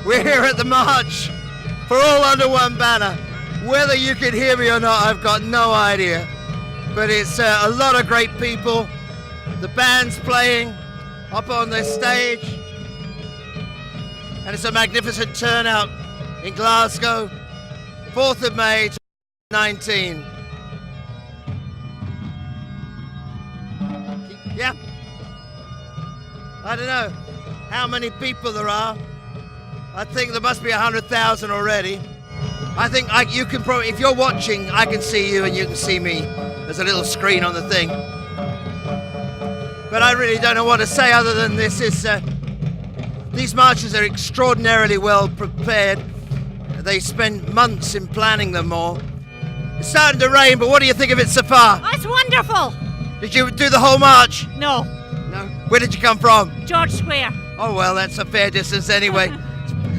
We're here at the march for all under one banner. Whether you can hear me or not, I've got no idea. But it's a lot of great people. The band's playing up on the stage. And it's a magnificent turnout in Glasgow, 4th of May 2019. Yeah. I don't know how many people there are. I think there must be 100,000 already. I think you can probably, if you're watching, I can see you and you can see me. There's a little screen on the thing. But I really don't know what to say other than this is, these marches are extraordinarily well prepared. They spend months in planning them all. It's starting to rain, but what do you think of it so far? Oh, it's wonderful. Did you do the whole march? No. No? Where did you come from? George Square. Oh, well, that's a fair distance anyway.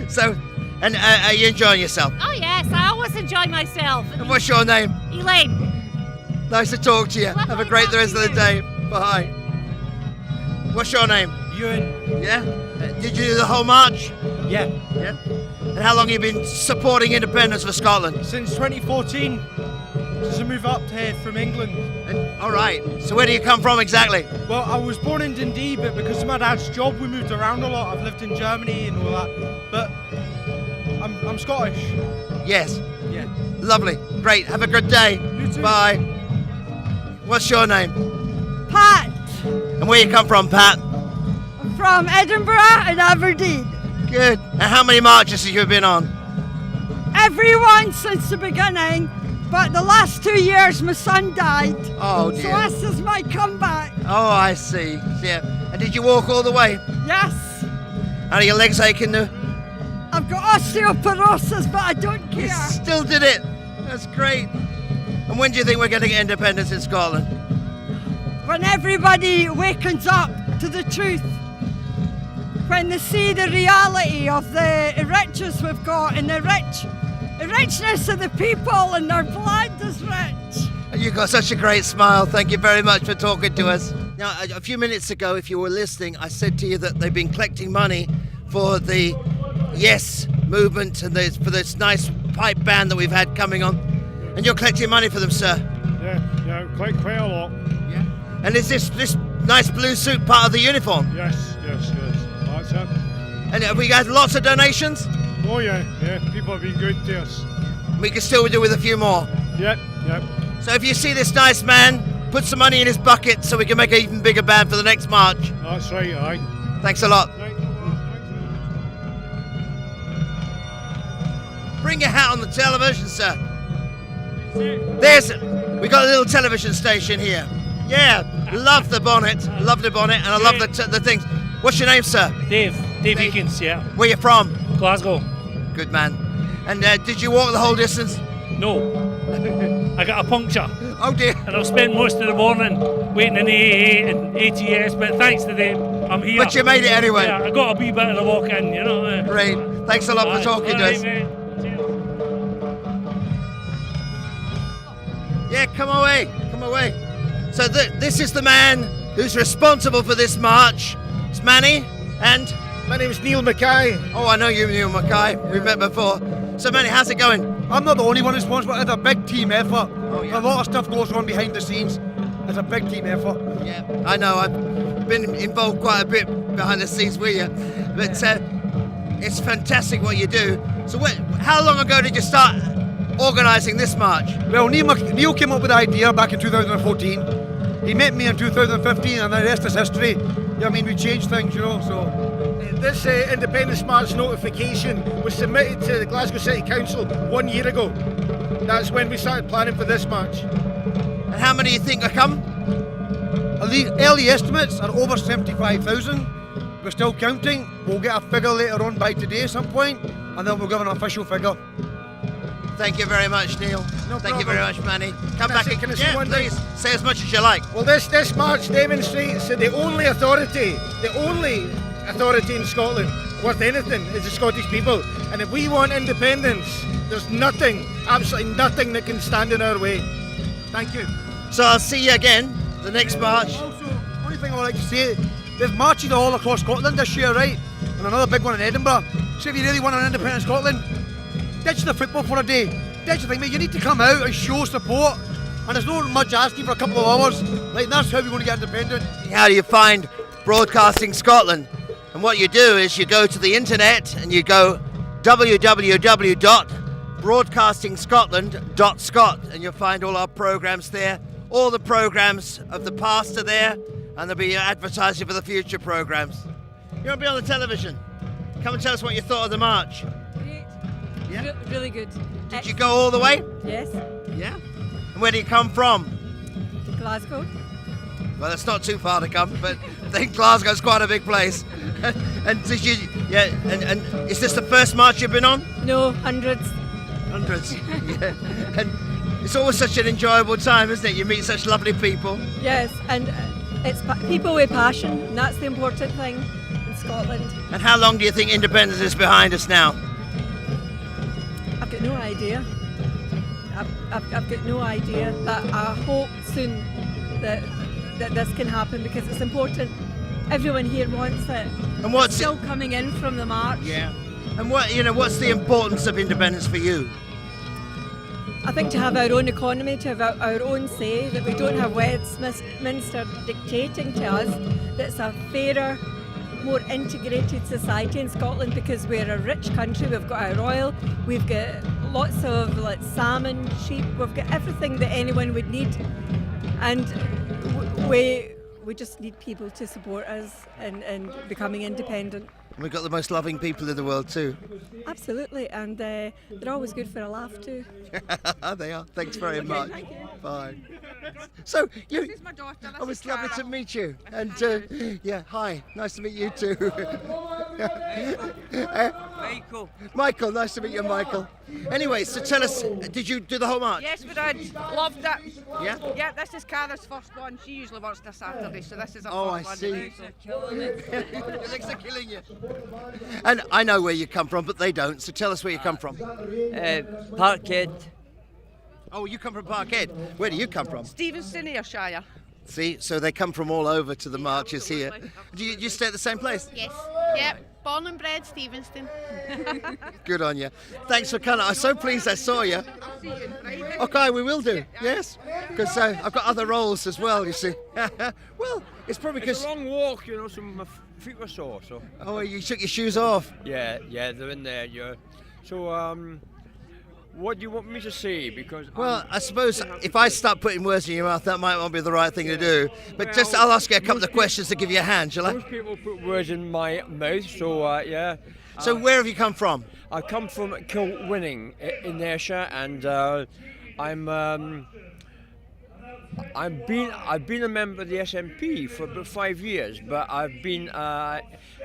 So, and are you enjoying yourself? Oh, yes. I always enjoy myself. And what's your name? Elaine. Nice to talk to you. Lovely Have a great rest of the day. Bye. What's your name? Ewan. Yeah? Did you do the whole march? Yeah. Yeah? And how long have you been supporting independence for Scotland? Since 2014. Since I moved up here from England. All right. So where do you come from exactly? Well, I was born in Dundee, but because of my dad's job, we moved around a lot. I've lived in Germany and all that. But I'm Scottish. Yes. Yeah. Lovely. Great. Have a good day. You too. Bye. What's your name? Pat, And where you come from, Pat? from Edinburgh and Aberdeen. Good. And how many marches have you been on? Everyone since the beginning, but the last 2 years my son died. Oh, So dear. this is my comeback. Oh, I see. Yeah. And did you walk all the way? Yes, And are your legs aching now? I've got osteoporosis, but I don't You care. still did it. That's great. And when do you think we're going to get independence in Scotland? When everybody wakens up to the truth, when they see the reality of the riches we've got and the richness of the people and their blood is rich. And you've got such a great smile. Thank you very much for talking to us. Now, a few minutes ago, if you were listening, I said to you that they've been collecting money for the Yes movement and for this nice pipe band that we've had coming on. And you're collecting money for them, sir. Yeah, quite a lot. Yeah. And is this nice blue suit part of the uniform? Yes. That's it. And have we had lots of donations? Oh yeah, people have been good to us. We can still do with a few more. Yep. So if you see this nice man, put some money in his bucket so we can make an even bigger band for the next march. That's right, aye. Thanks a lot. Right. Bring your hat on the television, sir. We got a little television station here. Yeah, love the bonnet, and I love the things. What's your name, sir? Dave Eakins, yeah. Where you from? Glasgow. Good man. And did you walk the whole distance? No. I got a puncture Oh dear. and I've spent most of the morning waiting in AA and ATS, but thanks to them, I'm here. But you made it anyway. Yeah, I got a wee bit of the walk in, you know. Great. Thanks a lot for talking to us. Mate. Yeah, come away. So this is the man who's responsible for this march. It's Manny and... My name's Neil Mackay. Oh, I know you, Neil Mackay. We've met before. So Manny, how's it going? I'm not the only one responsible. It's a big team effort. Oh, yeah. A lot of stuff goes on behind the scenes. It's a big team effort. Yeah, I know. I've been involved quite a bit behind the scenes with you. But it's fantastic what you do. So how long ago did you start organising this march? Well, Neil came up with the idea back in 2014. He met me in 2015 and the rest is history. Yeah, I mean, we changed things, you know, so... This Independence March notification was submitted to the Glasgow City Council 1 year ago. That's when we started planning for this march. And how many do you think are come? The early estimates are over 75,000. We're still counting. We'll get a figure later on by today at some point, and then we'll give an official figure. Thank you very much, Neil. No Thank you problem. very much, Manny. Come back. Can I say one thing? Please. Say as much as you like. Well, this march demonstrates that the only authority in Scotland worth anything is the Scottish people. And if we want independence, there's nothing, absolutely nothing that can stand in our way. Thank you. So I'll see you again the next march. Also, only thing I would like to say, there's marches all across Scotland this year, right? And another big one in Edinburgh. say if you really want an independent Scotland, ditch the football for a day. Ditch the thing, mate. You need to come out and show support. And there's not much asking for a couple of hours. Like, that's how we're going to get independent. How do you find Broadcasting Scotland? And what you do is you go to the internet and you go www.broadcastingscotland.scot and you'll find all our programmes there. All the programmes of the past are there, and there'll be advertising for the future programmes. You want to be on the television? Come and tell us what you thought of the march. Great. Yeah? Really good. Did you go all the way? Yes. Yeah. And where do you come from? Glasgow. Well, that's not too far to come, but I think Glasgow's quite a big place. And did you? Yeah. And is this the first march you've been on? No, hundreds. Hundreds. Yeah. And it's always such an enjoyable time, isn't it? You meet such lovely people. Yes, and it's people with passion, and that's the important thing in Scotland. And how long do you think independence is behind us now? I've got no idea. I've got no idea, but I hope soon that this can happen because it's important. Everyone here wants it. And what's still coming in from the march? Yeah. And what's the importance of independence for you? I think to have our own economy, to have our own say, that we don't have Westminster dictating to us, that's a fairer, more integrated society in Scotland because we're a rich country, we've got our oil, we've got lots of salmon, sheep, we've got everything that anyone would need, and we just need people to support us in becoming independent. We've got the most loving people in the world too. Absolutely, and they're always good for a laugh too. They are. Thanks very much. Thank you. Bye. So you. This is my daughter. This Oh, is it's lovely Cara. to meet you. And yeah, hi. Nice to meet you too. Michael. Michael, nice to meet you, Michael. Anyway, so tell us, did you do the whole march? Yes, we did. Loved it. Yeah? Yeah, this is Cara's first one. She usually works this Saturday, so this is her Oh, I first see. one. Your legs are killing you. And I know where you come from, but they don't. So tell us where you come from. Parkhead. Oh, you come from Parkhead. Where do you come from? Stevenson, Ayrshire. See, so they come from all over to the marches here. Do you stay at the same place? Yes. Yep. Born and bred Stevenston. Good on you. Thanks for coming. I'm so pleased I saw you. I'll see you on Friday. Okay, we will do. Yes, because I've got other roles as well. You see. Well, it's probably It's because. a long walk, you know, so my feet were sore. So Oh, you took your shoes off. yeah, they're in there. Yeah. So what do you want me to say? Because Well, I suppose if I start putting words in your mouth, that might not be the right thing to do. But just I'll ask you a couple of questions to give you a hand, shall I? most people put words in my mouth. So yeah. So where have you come from? I come from Kilwinning in Ayrshire, and I've been a member of the SNP for about 5 years, but I've been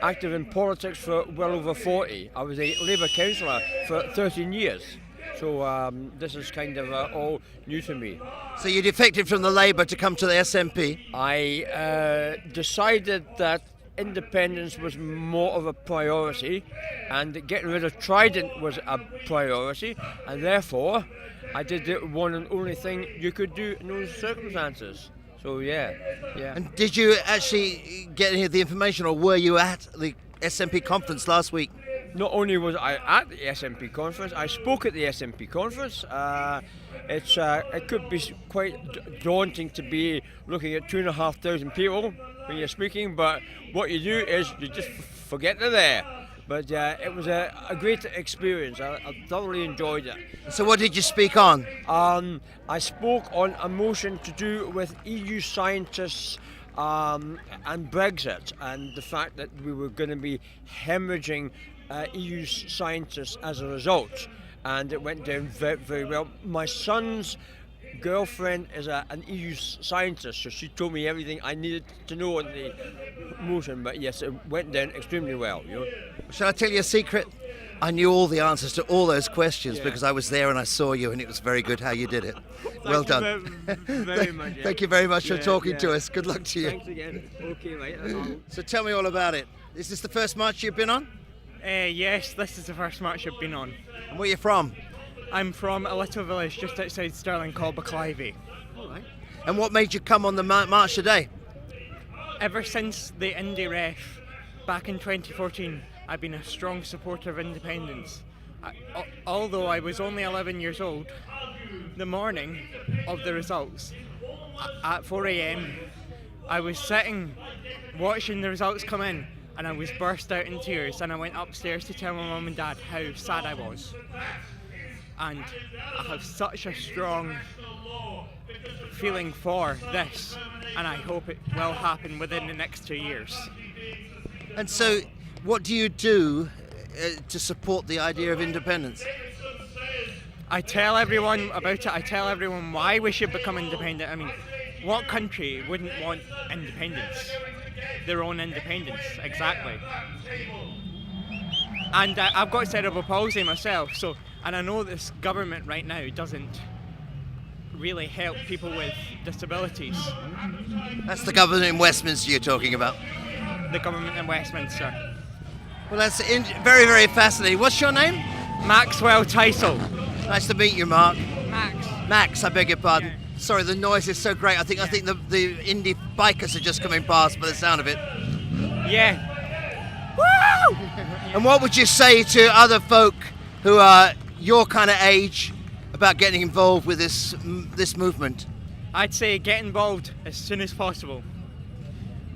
active in politics for well over 40. I was a Labour councillor for 13 years. So this is kind of all new to me. So you defected from the Labour to come to the SNP. I decided that independence was more of a priority and getting rid of Trident was a priority, and therefore I did the one and only thing you could do in those circumstances. So yeah. And did you actually get any of the information, or were you at the SNP conference last week? Not only was I at the SNP conference, I spoke at the SNP conference. It could be quite daunting to be looking at 2,500 people when you're speaking, but what you do is you just forget they're there. But it was a great experience. I thoroughly enjoyed it. So what did you speak on? I spoke on a motion to do with EU scientists and Brexit, and the fact that we were going to be hemorrhaging EU scientists as a result, and it went down very, very well. My son's girlfriend is an EU scientist, so she told me everything I needed to know on the motion, but yes, it went down extremely well. You know? Shall I tell you a secret? I knew all the answers to all those questions Yeah. because I was there and I saw you, and it was very good how you did it. Well done. Very much. Thank you very much for Yeah, talking yeah. to us. Good luck to you. Thanks again. Okay, right. That's all. So tell me all about it. Is this the first march you've been on? Yes, this is the first match I've been on. And where are you from? I'm from a little village just outside Stirling called Baclivey. And what made you come on the march today? Ever since the Indie Ref back in 2014, I've been a strong supporter of independence. Although I was only 11 years old, the morning of the results, at 4 a.m, I was sitting watching the results come in, and I was burst out in tears, and I went upstairs to tell my mum and dad how sad I was. And I have such a strong feeling for this, and I hope it will happen within the next 2 years. And so, what do you do to support the idea of independence? I tell everyone about it. I tell everyone why we should become independent. I mean, what country wouldn't want independence? Their own independence, exactly. And I've got cerebral palsy myself, and I know this government right now doesn't really help people with disabilities. That's the government in Westminster you're talking about. The government in Westminster. Well, that's very, very fascinating. What's your name? Maxwell Tysel. Nice to meet you, Mark. Max. Max, I beg your pardon. Yeah. Sorry, the noise is so great. I think the indie bikers are just coming past by the sound of it. Yeah. Woo! And what would you say to other folk who are your kind of age about getting involved with this movement? I'd say get involved as soon as possible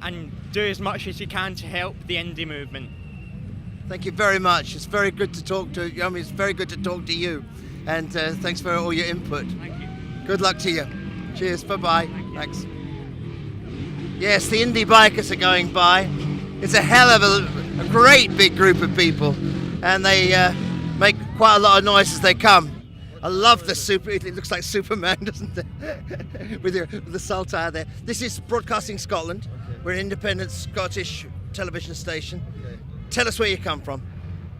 and do as much as you can to help the indie movement. Thank you very much. It's very good to talk to you. I mean, it's very good to talk to you. And thanks for all your input. Thank you. Good luck to you. Cheers. Bye-bye. Thanks. Yes, the indie bikers are going by. It's a hell of a great big group of people. And they make quite a lot of noise as they come. I love the it looks like Superman, doesn't it? with the saltire there. This is Broadcasting Scotland. We're an independent Scottish television station. Tell us where you come from.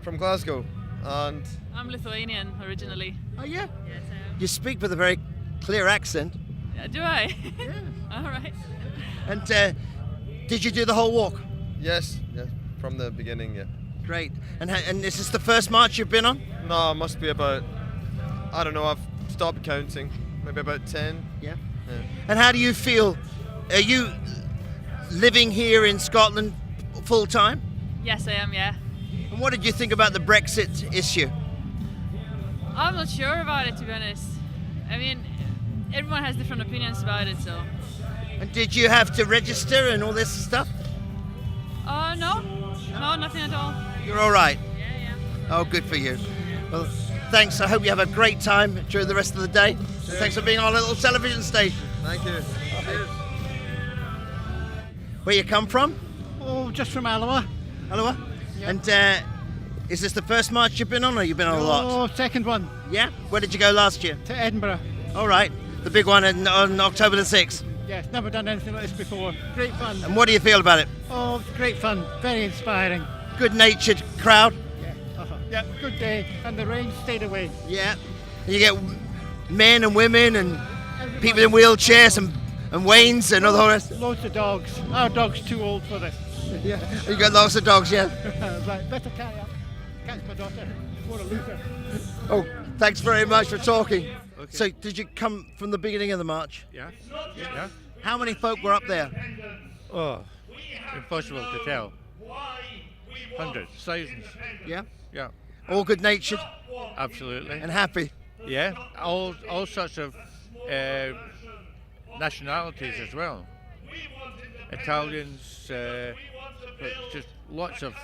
From Glasgow, and I'm Lithuanian originally. Oh yeah? Yes, I am. You speak with a very clear accent. Do I? Yeah. All right. And did you do the whole walk? yes, from the beginning, yeah. Great. And is this the first march you've been on? No, it must be about, I don't know, I've stopped counting, maybe about 10. Yeah. And how do you feel? Are you living here in Scotland full time? Yes, I am. Yeah. And what did you think about the Brexit issue? I'm not sure about it, to be honest. I mean, everyone has different opinions about it, so. And did you have to register and all this stuff? No, nothing at all. You're all right. Yeah. Oh, good for you. Well, thanks. I hope you have a great time during the rest of the day. Thanks for being on our little television station. Thank you. Cheers. Where you come from? Oh, just from Alloa. Alloa? Yeah. And is this the first march you've been on, or you've been on a lot? Oh, second one. Yeah? Where did you go last year? To Edinburgh. All right. The big one on October the 6th. Yes, never done anything like this before. Great fun. And what do you feel about it? Oh, great fun. Very inspiring. Good-natured crowd? Yeah, yeah, good day. And the rain stayed away. Yeah. And you get men and women and people in wheelchairs and wains and all the rest. Loads of dogs. Our dog's too old for this. Yeah. You got lots of dogs, yeah? Right, better carry up. Catch my daughter before I lose her. Oh, thanks very much for talking. Okay. So, did you come from the beginning of the march? Yeah. How many folk were up there? Oh, impossible to tell. Hundreds, thousands. Yeah? Yeah. All good-natured? Absolutely. And happy? Yeah. All sorts of nationalities as well. Italians, but just lots of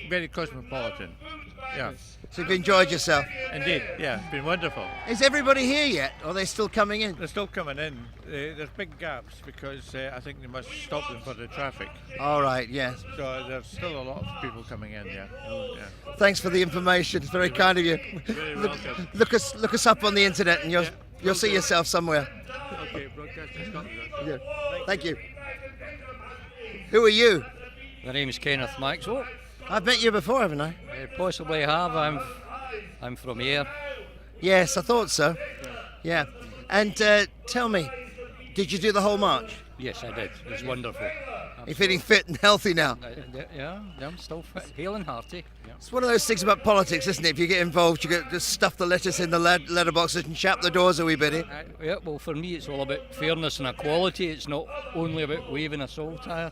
very cosmopolitan. Yeah. So you've enjoyed yourself? Indeed, yeah, it's been wonderful. Is everybody here yet, or are they still coming in? They're still coming in. There's big gaps because I think they must stop them for the traffic. All right, yes. So there's still a lot of people coming in, yeah. Thanks for the information. It's very kind of you. Welcome. Look us up on the internet, and you'll see yourself somewhere. Okay, Broadcasting Scotland. Yeah. Thank you. Who are you? My name is Kenneth Maxwell. I've met you before, haven't I? Possibly have. I'm from here. Yes, I thought so. Yeah. And tell me, did you do the whole march? Yes, I did. It was wonderful. You're feeling fit and healthy now? Yeah, I'm still fit, hale and hearty. Yeah. It's one of those things about politics, isn't it? If you get involved, you get just stuff the letters in the letterboxes and chap the doors a wee bit. Yeah, well, for me, it's all about fairness and equality. It's not only about waving a saltire.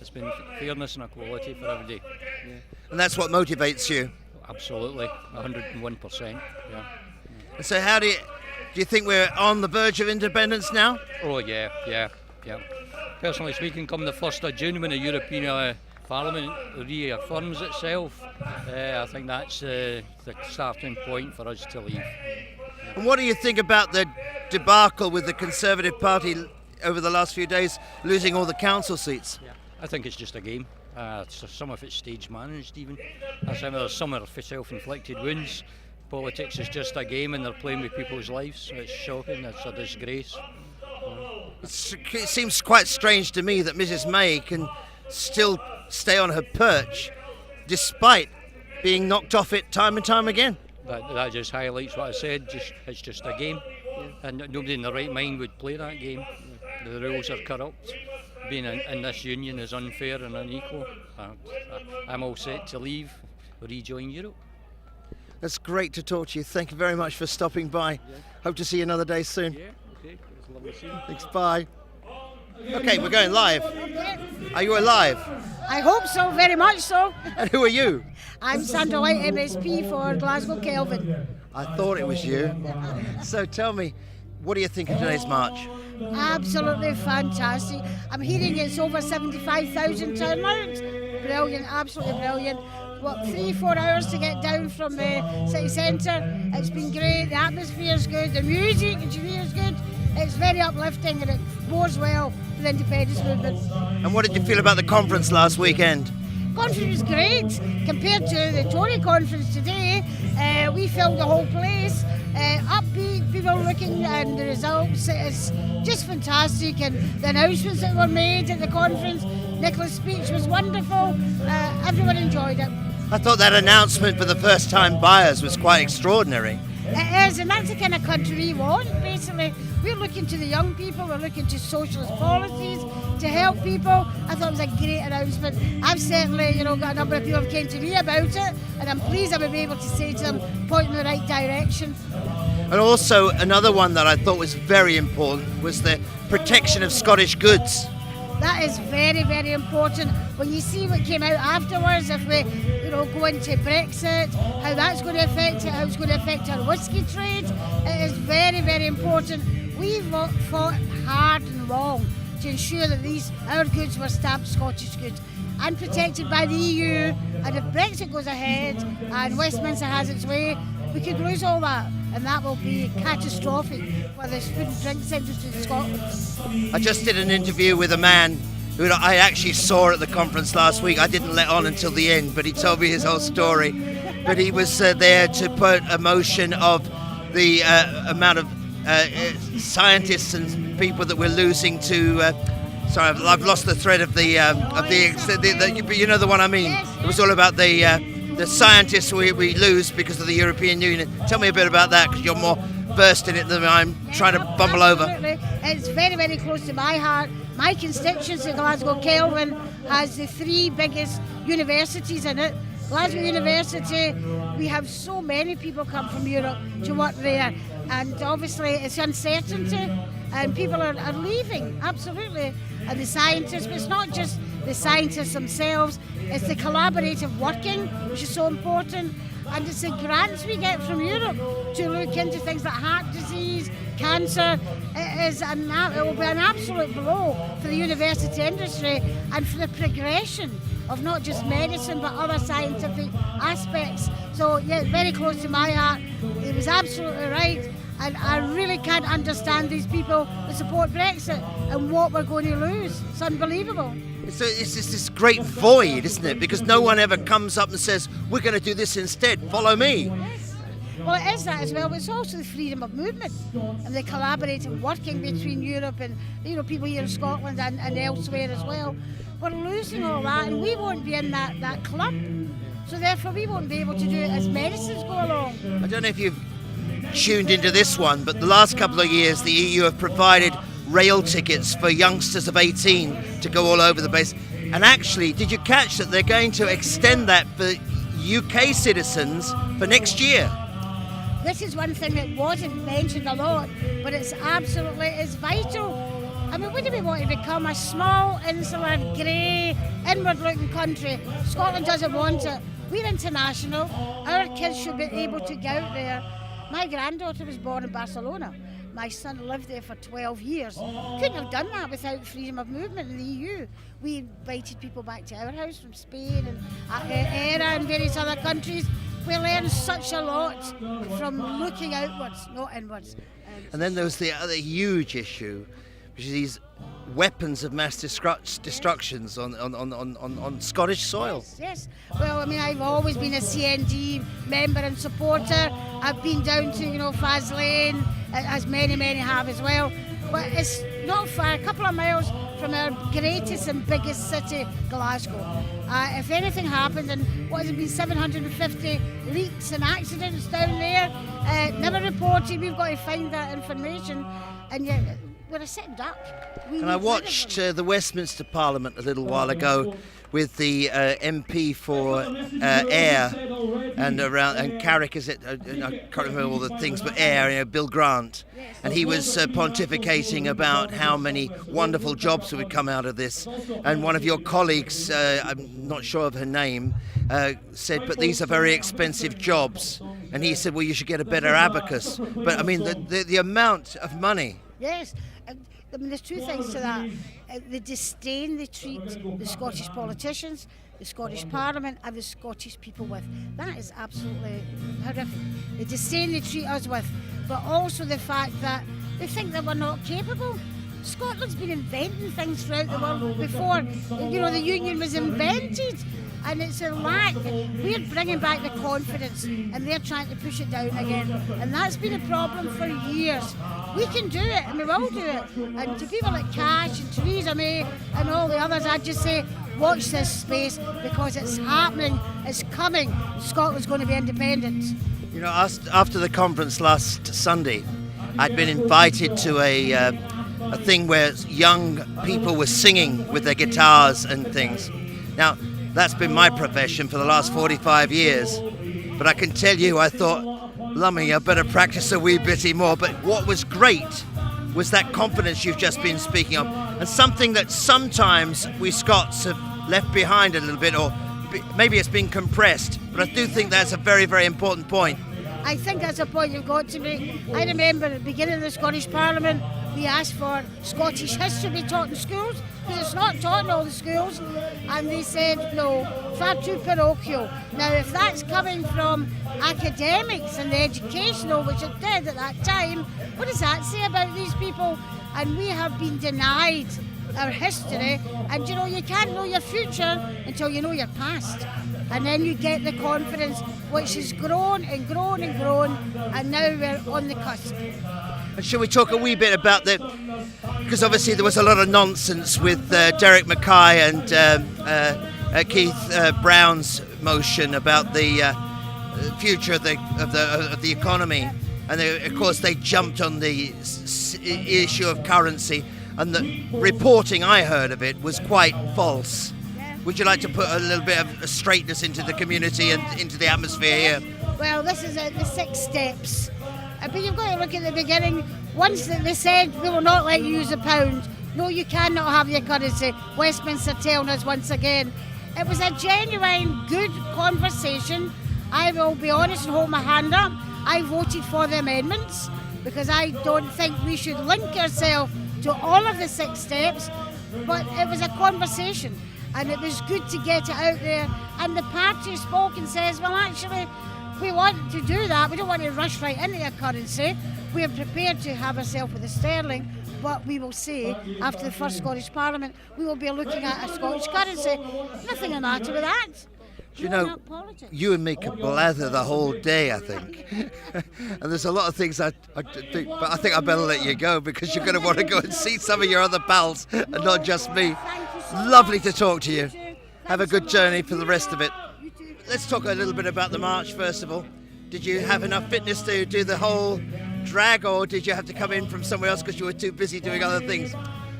It's been fairness and equality for everybody. Yeah. And that's what motivates you. Absolutely, 101%. Yeah. And so how do you think we're on the verge of independence now? Oh yeah. Personally speaking, come the 1st of June when the European Parliament reaffirms itself, I think that's the starting point for us to leave. And what do you think about the debacle with the Conservative Party over the last few days, losing all the council seats? I think it's just a game. So some of it's stage managed even. Some are for self-inflicted wounds. Politics is just a game and they're playing with people's lives. It's shocking, it's a disgrace. It seems quite strange to me that Mrs May can still stay on her perch despite being knocked off it time and time again. That just highlights what I said, it's just a game. And nobody in their right mind would play that game. The rules are corrupt. Being in this union is unfair and unequal. I'm all set to leave, rejoin Europe. That's great to talk to you. Thank you very much for stopping by. Hope to see you another day soon. Yeah, okay. It's lovely to see you. Thanks, bye. Okay, we're going live. Are you alive? I hope so, very much so. And who are you? I'm Sandra White, MSP for Glasgow Kelvin. I thought it was you. So tell me, what do you think of today's march? Absolutely fantastic. I'm hearing it's over 75,000 turnout. Brilliant, absolutely brilliant. 3-4 hours to get down from the city centre. It's been great, the atmosphere's good, the music and is good. It's very uplifting and it bodes well for the independence movement. And what did you feel about the conference last weekend? Conference was great compared to the Tory conference today. We filled the whole place, upbeat, people looking, and the results. It's just fantastic. And the announcements that were made at the conference, Nicola's speech was wonderful. Everyone enjoyed it. I thought that announcement for the first time buyers was quite extraordinary. It is, and that's the kind of country we want, basically. We're looking to the young people, we're looking to socialist policies to help people. I thought it was a great announcement. I've certainly, got a number of people who came to me about it, and I'm pleased I will be able to say to them, point in the right direction. And also, another one that I thought was very important was the protection of Scottish goods. That is very, very important. When you see what came out afterwards, if we, go into Brexit, how that's going to affect it, how it's going to affect our whisky trade, it is very, very important. We've fought hard and long to ensure that our goods were stamped Scottish goods and protected by the EU. And if Brexit goes ahead and Westminster has its way, we could lose all that, and that will be catastrophic for the food and drinks industry in Scotland. I just did an interview with a man who I actually saw at the conference last week. I didn't let on until the end, but he told me his whole story. But he was there to put a motion of the amount of scientists and people that we're losing to. Sorry, I've lost the thread of the you know the one I mean. It was all about the scientists we lose because of the European Union. Tell me a bit about that, because you're more versed in it than I'm trying to bumble over. It's very, very close to my heart. My constituency, Glasgow Kelvin, has the 3 biggest universities in it. Glasgow University, we have so many people come from Europe to work there, and obviously it's uncertainty and people are leaving, absolutely. And the scientists, but it's not just the scientists themselves, it's the collaborative working, which is so important, and it's the grants we get from Europe to look into things like heart disease, cancer. It will be an absolute blow for the university industry and for the progression of not just medicine but other scientific aspects. So yeah, very close to my heart. It was absolutely right. And I really can't understand these people that support Brexit and what we're going to lose. It's unbelievable. It's just this great void, isn't it? Because no one ever comes up and says, we're going to do this instead, follow me. Yes. Well, it is that as well, but it's also the freedom of movement and the collaborative working between Europe and people here in Scotland and elsewhere as well. We're losing all that, and we won't be in that club. So therefore we won't be able to do it as medicines go along. I don't know if you've tuned into this one, but the last couple of years the EU have provided rail tickets for youngsters of 18 to go all over the place. And actually, did you catch that they're going to extend that for UK citizens for next year? This is one thing that wasn't mentioned a lot, but it's vital. I mean, what do we want to become? A small, insular, grey, inward-looking country? Scotland doesn't want it. We're international. Our kids should be able to go out there. My granddaughter was born in Barcelona. My son lived there for 12 years. Couldn't have done that without freedom of movement in the EU. We invited people back to our house from Spain and ERA and various other countries. We learned such a lot from looking outwards, not inwards. And then there was the other huge issue, which is these weapons of mass destructions on Scottish soil. Yes. Well, I mean, I've always been a CND member and supporter. I've been down to, Faslane, as many have as well. But it's not far, a couple of miles from our greatest and biggest city, Glasgow. If anything happened, and what has it been, 750 leaks and accidents down there, never reported. We've got to find that information, and yet we're a sitting duck. And I watched the Westminster Parliament a little while ago with the MP for Ayr and Carrick, is it? I can't remember all the things, but Ayr, Bill Grant. And he was pontificating about how many wonderful jobs would come out of this. And one of your colleagues, I'm not sure of her name, said, but these are very expensive jobs. And he said, well, you should get a better abacus. But I mean, the amount of money. Yes. I mean, there's two things to that. The disdain they treat the Scottish politicians, the Scottish Parliament and the Scottish people with. That is absolutely horrific. The disdain they treat us with, but also the fact that they think that we're not capable. Scotland's been inventing things throughout the world before, the Union was invented. And it's a lack. We're bringing back the confidence and they're trying to push it down again. And that's been a problem for years. We can do it and we will do it. And to people like Cash and Theresa May and all the others, I'd just say, watch this space because it's happening, it's coming. Scotland's going to be independent. After the conference last Sunday, I'd been invited to a thing where young people were singing with their guitars and things. Now, that's been my profession for the last 45 years. But I can tell you, I thought, lummy, I better practice a wee bitty more. But what was great was that confidence you've just been speaking of. And something that sometimes we Scots have left behind a little bit, or maybe it's been compressed. But I do think that's a very, very important point. I think that's a point you've got to make. I remember at the beginning of the Scottish Parliament, we asked for Scottish history to be taught in schools, because it's not taught in all the schools, and they said no, far too parochial. Now, if that's coming from academics and the educational, which it did at that time, what does that say about these people? And we have been denied our history, and you can't know your future until you know your past. And then you get the confidence, which has grown and grown and grown, and now we're on the cusp. And shall we talk a wee bit about because obviously there was a lot of nonsense with Derek Mackay and Keith Brown's motion about the future of the economy, and of course they jumped on the issue of currency, and the reporting I heard of it was quite false. Would you like to put a little bit of straightness into the community and into the atmosphere here? Well, this is the 6 steps. But you've got to look at the beginning. Once they said we will not let you use a pound. No, you cannot have your currency. Westminster telling us once again. It was a genuine, good conversation. I will be honest and hold my hand up. I voted for the amendments because I don't think we should link ourselves to all of the 6 steps. But it was a conversation. And it was good to get it out there. And the party spoke and says, well, actually, we want to do that. We don't want to rush right into a currency. We are prepared to have ourselves with the sterling, but we will say, after the first Scottish Parliament, we will be looking at a Scottish currency. Nothing the matter with that. You and me could blather the whole day, I think. And there's a lot of things I do, but I think I better let you go because you're going to want to go and see some of your other pals and not just me. Lovely to talk to you. Have a good journey for the rest of it. Let's talk a little bit about the march, first of all. Did you have enough fitness to do the whole drag, or did you have to come in from somewhere else because you were too busy doing other things?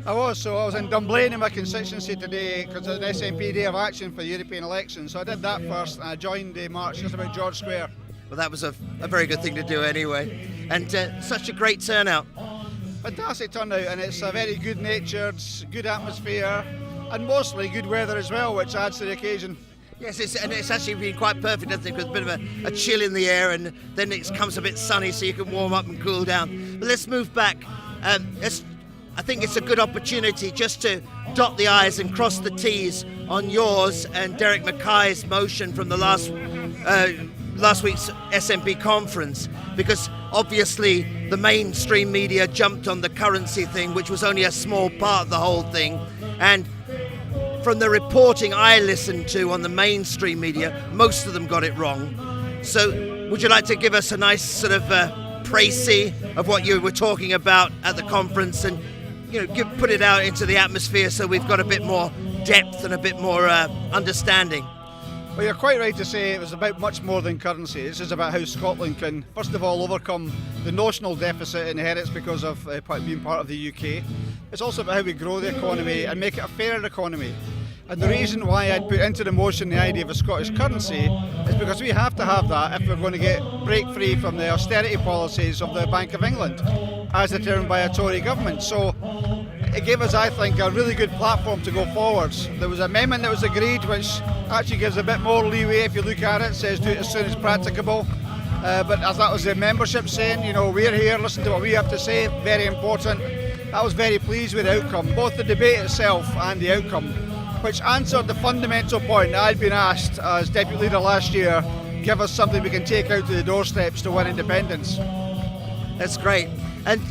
I was in Dunblane in my constituency today because it's an SNP Day of Action for the European elections, so I did that first and I joined the march just about George Square. Well, that was a very good thing to do anyway, and such a great turnout. Fantastic turnout, and it's a very good-natured, good atmosphere, and mostly good weather as well, which adds to the occasion. Yes, it's actually been quite perfect, hasn't it? Because a bit of a chill in the air, and then it comes a bit sunny, so you can warm up and cool down. But let's move back. I think it's a good opportunity just to dot the I's and cross the T's on yours and Derek Mackay's motion from the last week's SNP conference, because obviously the mainstream media jumped on the currency thing, which was only a small part of the whole thing, and from the reporting I listened to on the mainstream media, most of them got it wrong. So would you like to give us a nice sort of précis of what you were talking about at the conference, and put it out into the atmosphere so we've got a bit more depth and a bit more understanding? Well, you're quite right to say it was about much more than currency. This is about how Scotland can, first of all, overcome the notional deficit it inherits because of being part of the UK. It's also about how we grow the economy and make it a fairer economy. And the reason why I'd put into the motion the idea of a Scottish currency is because we have to have that if we're going to break free from the austerity policies of the Bank of England, as determined by a Tory government. So it gave us, I think, a really good platform to go forwards. There was an amendment that was agreed which actually gives a bit more leeway if you look at it, says do it as soon as practicable. But as that was the membership saying, we're here, listen to what we have to say, very important. I was very pleased with the outcome, both the debate itself and the outcome, which answered the fundamental point that I'd been asked as Deputy Leader last year, give us something we can take out to the doorsteps to win independence. That's great. And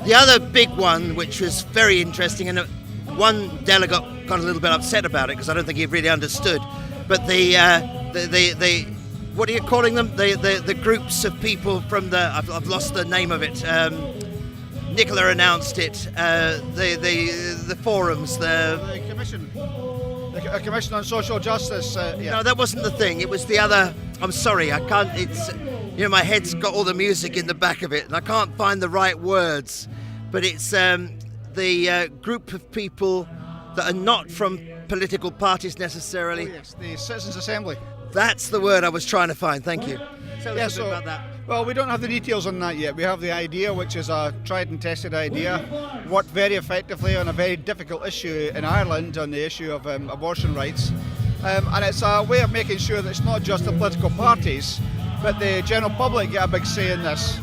the other big one, which was very interesting, and one delegate got a little bit upset about it because I don't think he really understood, but the what are you calling them? The groups of people from I've lost the name of it. Nicola announced it. The forums, the commission. A commission on social justice. No, that wasn't the thing. It was the other. I'm sorry, I can't. It's my head's got all the music in the back of it, and I can't find the right words. But it's the group of people that are not from political parties necessarily. Oh, yes, the Citizens' Assembly. That's the word I was trying to find. Thank you. Tell us a bit about that. Well, we don't have the details on that yet. We have the idea, which is a tried and tested idea, worked very effectively on a very difficult issue in Ireland, on the issue of abortion rights. And it's a way of making sure that it's not just the political parties, but the general public get a big say in this.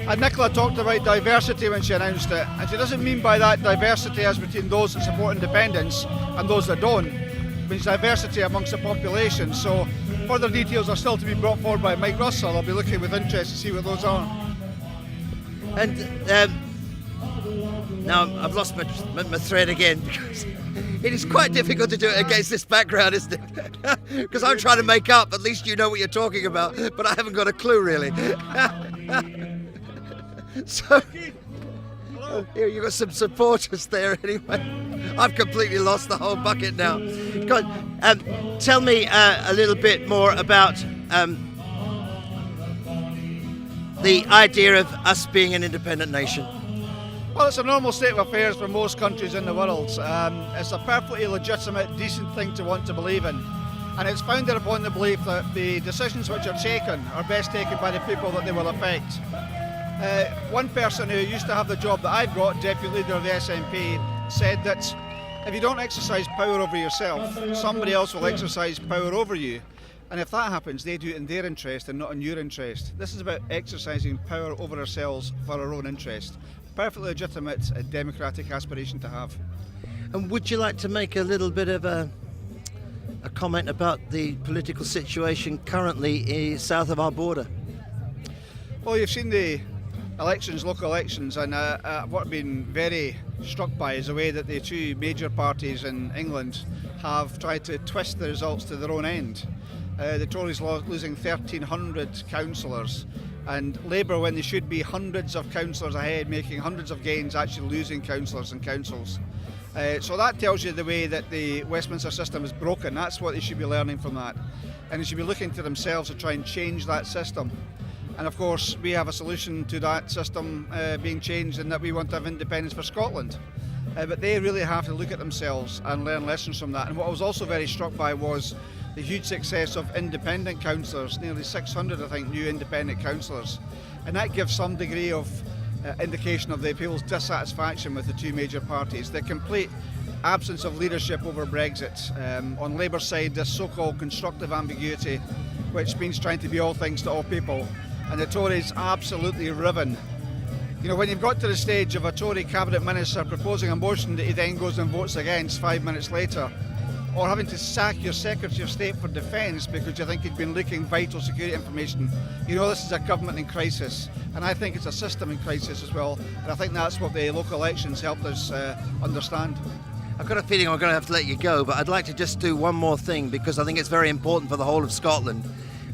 And Nicola talked about diversity when she announced it, and she doesn't mean by that diversity as between those that support independence and those that don't. It means diversity amongst the population. So further details are still to be brought forward by Mike Russell. I'll be looking with interest to see what those are. And now I've lost my thread again, because it is quite difficult to do it against this background, isn't it? Because I'm trying to make up, at least you know what you're talking about, but I haven't got a clue really. So, here you've got some supporters there anyway. I've completely lost the whole bucket now. Go on, tell me a little bit more about the idea of us being an independent nation. Well, it's a normal state of affairs for most countries in the world. It's a perfectly legitimate, decent thing to want to believe in. And it's founded upon the belief that the decisions which are taken are best taken by the people that they will affect. One person who used to have the job that I've got, Deputy Leader of the SNP, said that if you don't exercise power over yourself, somebody else will exercise power over you. And if that happens, they do it in their interest and not in your interest. This is about exercising power over ourselves for our own interest. Perfectly legitimate democratic aspiration to have. And would you like to make a little bit of a comment about the political situation currently south of our border? Well, you've seen the elections, local elections, and what I've been very struck by is the way that the two major parties in England have tried to twist the results to their own end. The Tories losing 1,300 councillors, and Labour, when they should be hundreds of councillors ahead, making hundreds of gains, actually losing councillors and councils. So that tells you the way that the Westminster system is broken. That's what they should be learning from that. And they should be looking to themselves to try and change that system. And of course, we have a solution to that system being changed, in that we want to have independence for Scotland. But they really have to look at themselves and learn lessons from that. And what I was also very struck by was the huge success of independent councillors, nearly 600, I think, new independent councillors. And that gives some degree of indication of the people's dissatisfaction with the two major parties. The complete absence of leadership over Brexit. On Labour side, this so-called constructive ambiguity, which means trying to be all things to all people. And the Tories absolutely riven. You know, when you've got to the stage of a Tory cabinet minister proposing a motion that he then goes and votes against 5 minutes later, or having to sack your Secretary of State for Defence because you think he'd been leaking vital security information, you know this is a government in crisis. And I think it's a system in crisis as well. And I think that's what the local elections helped us understand. I've got a feeling I'm going to have to let you go, but I'd like to just do one more thing because I think it's very important for the whole of Scotland.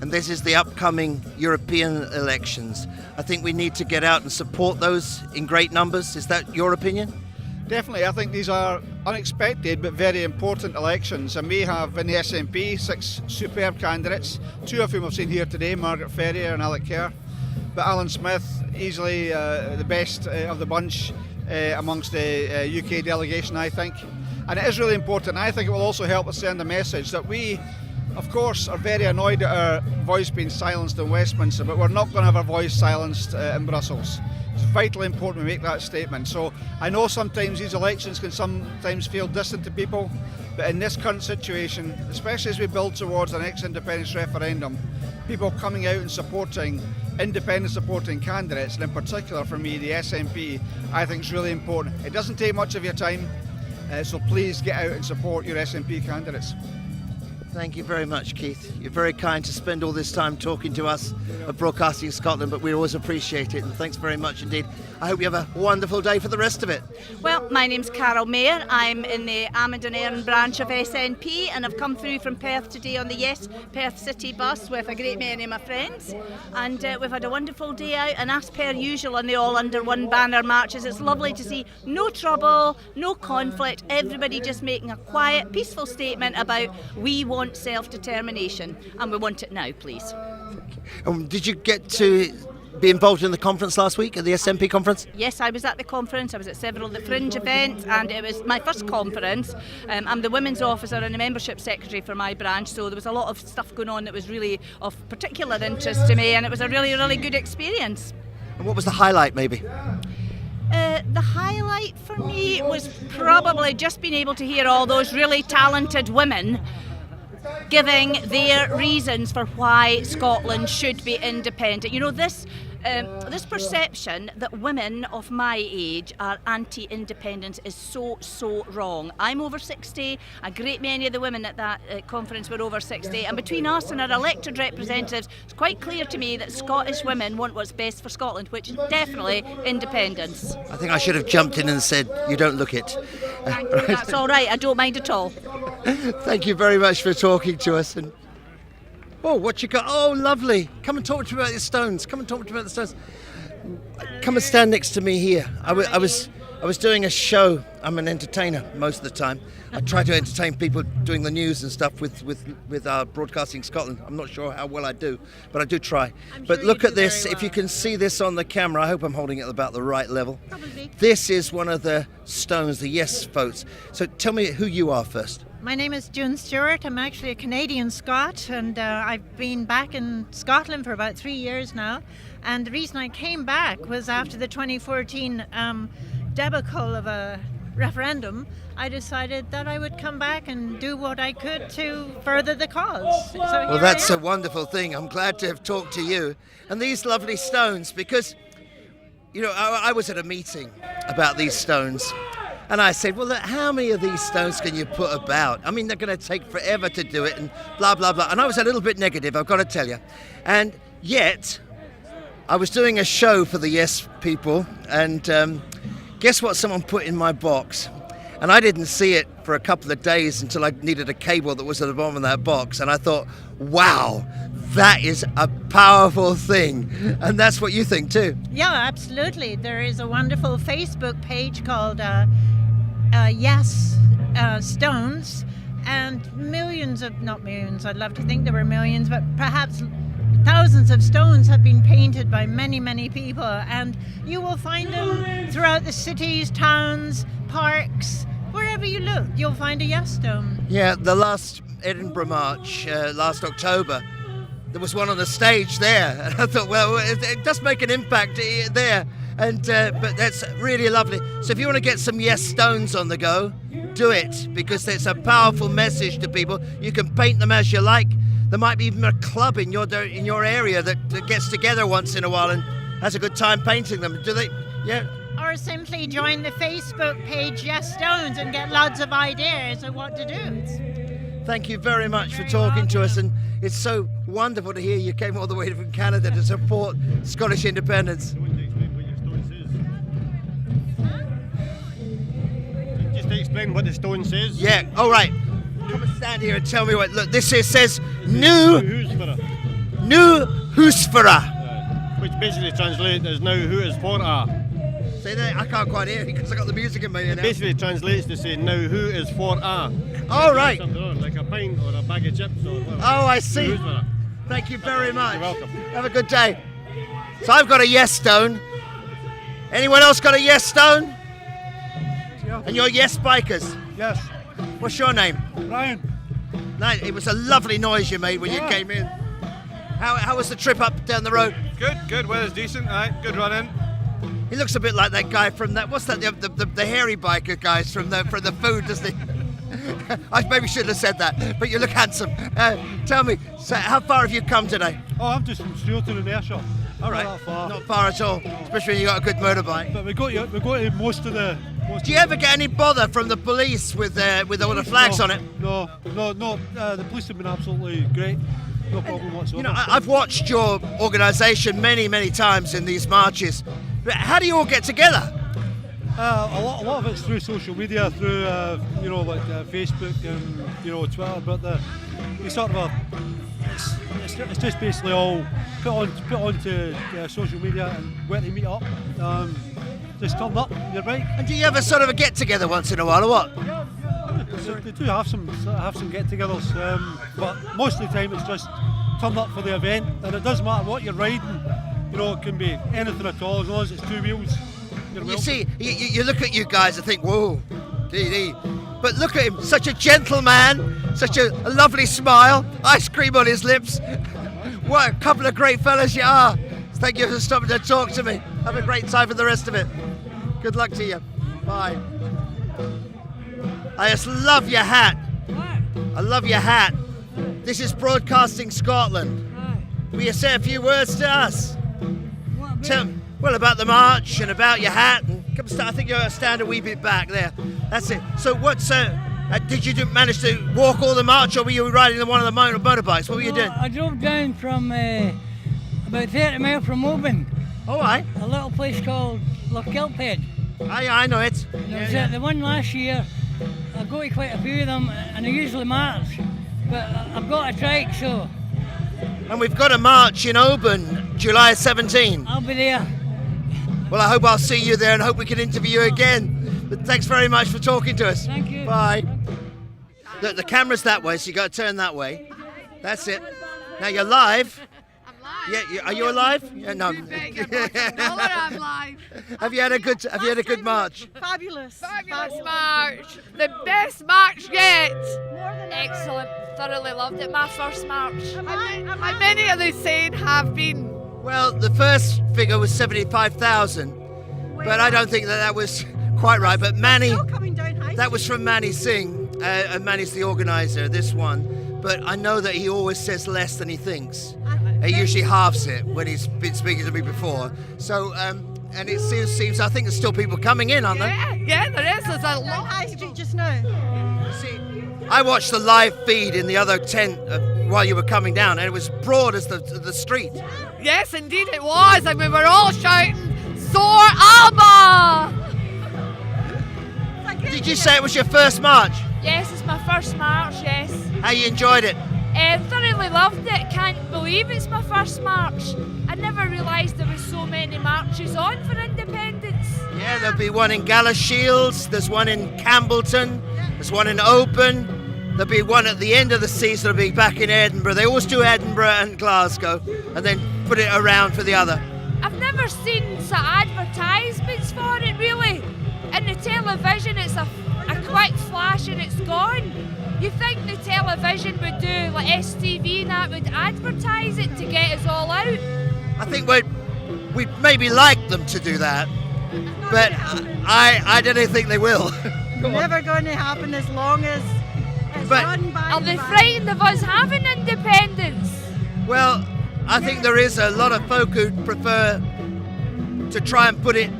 And this is the upcoming European elections. I think we need to get out and support those in great numbers. Is that your opinion? Definitely. I think these are unexpected but very important elections. And we have in the SNP 6 superb candidates, 2 of whom I've seen here today, Margaret Ferrier and Alec Kerr. But Alan Smith, easily the best of the bunch amongst the UK delegation, I think. And it is really important. I think it will also help us send a message that we, of course, are very annoyed at our voice being silenced in Westminster, but we're not going to have our voice silenced in Brussels. It's vitally important we make that statement. So I know sometimes these elections can sometimes feel distant to people, but in this current situation, especially as we build towards the next independence referendum, people coming out and supporting independent supporting candidates, and in particular for me, the SNP, I think is really important. It doesn't take much of your time, so please get out and support your SNP candidates. Thank you very much, Keith. You're very kind to spend all this time talking to us at Broadcasting Scotland, but we always appreciate it, and thanks very much indeed. I hope you have a wonderful day for the rest of it. Well, my name's Carol Mayer. I'm in the Armagh and Erin branch of SNP, and I've come through from Perth today on the Yes Perth City bus with a great many of my friends, and we've had a wonderful day out, and as per usual on the All Under One Banner marches, it's lovely to see no trouble, no conflict, everybody just making a quiet, peaceful statement about we want self-determination, and we want it now, please. Did you get to be involved in the conference last week, at the SNP conference? Yes, I was at the conference. I was at several of the fringe events, and it was my first conference. I'm the women's officer and the membership secretary for my branch, so there was a lot of stuff going on that was really of particular interest to me, and it was a really, really good experience. And what was the highlight, maybe? The highlight for me was probably just being able to hear all those really talented women giving their reasons for why Scotland should be independent. You know, this perception that women of my age are anti-independence is so wrong. I'm over 60, a great many of the women at that conference were over 60, and between us and our elected representatives, it's quite clear to me that Scottish women want what's best for Scotland, which is definitely independence. I think I should have jumped in and said, you don't look it. Thank you, that's all right, I don't mind at all. Thank you very much for talking to us. And oh, what you got? Oh, lovely. Come and talk to me about the Stones. Come and talk to me about the Stones. Come and stand next to me here. I was doing a show. I'm an entertainer most of the time. I try to entertain people doing the news and stuff with our Broadcasting Scotland. I'm not sure how well I do, but I do try. But look at this. If you can see this on the camera, I hope I'm holding it about the right level. Probably. This is one of the Stones, the Yes votes. So tell me who you are first. My name is June Stewart. I'm actually a Canadian Scot, and I've been back in Scotland for about 3 years now. And the reason I came back was after the 2014 debacle of a referendum, I decided that I would come back and do what I could to further the cause. So well, that's a wonderful thing. I'm glad to have talked to you and these lovely Stones, because, you know, I was at a meeting about these Stones. And I said, well, how many of these Stones can you put about? I mean, they're going to take forever to do it and blah, blah, blah. And I was a little bit negative, I've got to tell you. And yet, I was doing a show for the Yes people, and guess what someone put in my box? And I didn't see it for a couple of days until I needed a cable that was at the bottom of that box. And I thought, wow, that is a powerful thing. And that's what you think too. Yeah, absolutely. There is a wonderful Facebook page called Yes Stones, and millions of, not millions, I'd love to think there were millions, but perhaps thousands of stones have been painted by many people, and you will find them throughout the cities, towns, parks, wherever you look, you'll find a Yes stone. Yeah, the last Edinburgh March last October, there was one on the stage there, and I thought, well, it does make an impact there. And but that's really lovely. So if you want to get some Yes Stones on the go, do it, because it's a powerful message to people. You can paint them as you like. There might be even a club in your area that gets together once in a while and has a good time painting them. Do they? Yeah. Or simply join the Facebook page Yes Stones and get lots of ideas of what to do. Thank you very much for talking to us, and it's so wonderful to hear you came all the way from Canada to support Scottish independence. Just to explain what the stone says. Yeah, all right. Come and stand here and tell me what. Look, this here says New Húsfara. Which basically translates as now who is for a. Say that, I can't quite hear it because I got the music in my ear It now. basically translates to say now who is for a. Oh, right. Something on, like a pint or a bag of chips or whatever. Oh, I see. Who's for a. Thank you very much. You're welcome. Have a good day. So I've got a Yes Stone. Anyone else got a Yes Stone? Yeah. And you're Yes Bikers? Yes. What's your name? Ryan. No, it was a lovely noise you made when you came in. How was the trip up down the road? Good. Weather's decent. Good running. He looks a bit like that guy from that. What's that? The hairy biker guys from the food, doesn't he? I maybe shouldn't have said that, but you look handsome. Tell me, so how far have you come today? Oh, I'm just from Stewarton in Ayrshire. All right, Not that far. not far at all. Especially when you got a good motorbike. But we got to most of the. Do you ever get any bother from the police with all the flags on it? No. The police have been absolutely great. No problem whatsoever. You know, I've watched your organisation many times in these marches. But how do you all get together? A lot of it's through social media, through Facebook and Twitter. But we sort of it's just basically all put onto social media and where to meet up. Just turn up on your bike. And do you ever sort of a get together once in a while, or what? Yeah. They do have some get-togethers, but most of the time it's just turn up for the event, and it doesn't matter what you're riding. It can be anything at all as long as it's two wheels. You see, you look at you guys and think, whoa, DD. But look at him, such a gentleman, such a lovely smile, ice cream on his lips. What a couple of great fellas you are. Thank you for stopping to talk to me. Have a great time for the rest of it. Good luck to you. Bye. I just love your hat. I love your hat. This is Broadcasting Scotland. Will you say a few words to us? Well, about the march and about your hat. And I think you'll stand a wee bit back there. That's it. So what's... did you manage to walk all the march, or were you riding one of the motorbikes? What were you doing? I drove down from about 30 miles from Oban. All right. A little place called Lochgilphead. I know it. At the one last year. I go to quite a few of them, and I usually march. But I've got a trike, so... And we've got a march in Oban, July 17. I'll be there. Well, I hope I'll see you there and hope we can interview you again. But thanks very much for talking to us. Thank you. Bye. The camera's that way, so you got to turn that way. That's it. Now you're live. I'm live. Yeah, are you alive? Yeah, no. I'm live. Have you had a good march? Fabulous march. The best march yet. Excellent. Thoroughly loved it. My first march. How many are they saying have been? Well, the first figure was 75,000, but I don't think that was quite right. But Manny, that was from Manny Singh, and Manny's the organizer, this one. But I know that he always says less than he thinks. He usually halves it when he's been speaking to me before. So, and it seems I think there's still people coming in, aren't there? Yeah, there is. There's a lot. High Street just now. See, I watched the live feed in the other tent while you were coming down, and it was broad as the street. Yes, indeed it was, and we were all shouting, "Sore Alba!" Did you say it was your first march? Yes, it's my first march, yes. How you enjoyed it? Thoroughly loved it. Can't believe it's my first march. I never realised there was so many marches on for independence. Yeah, there'll be one in Galashiels, there's one in Campbellton, there's one in Oban, there'll be one at the end of the season, it'll be back in Edinburgh. They always do Edinburgh and Glasgow, and then put it around for the other. I've never seen some advertisements for it, really. In the television, it's a quick flash and it's gone. You think the television would do, like STV and that, would advertise it to get us all out? I think we're we'd maybe like them to do that, but I don't think they will. Never going to happen as long as it's But- run by Are the they band. frightened of us having independence? Well, I think there is a lot of folk who prefer to try and put it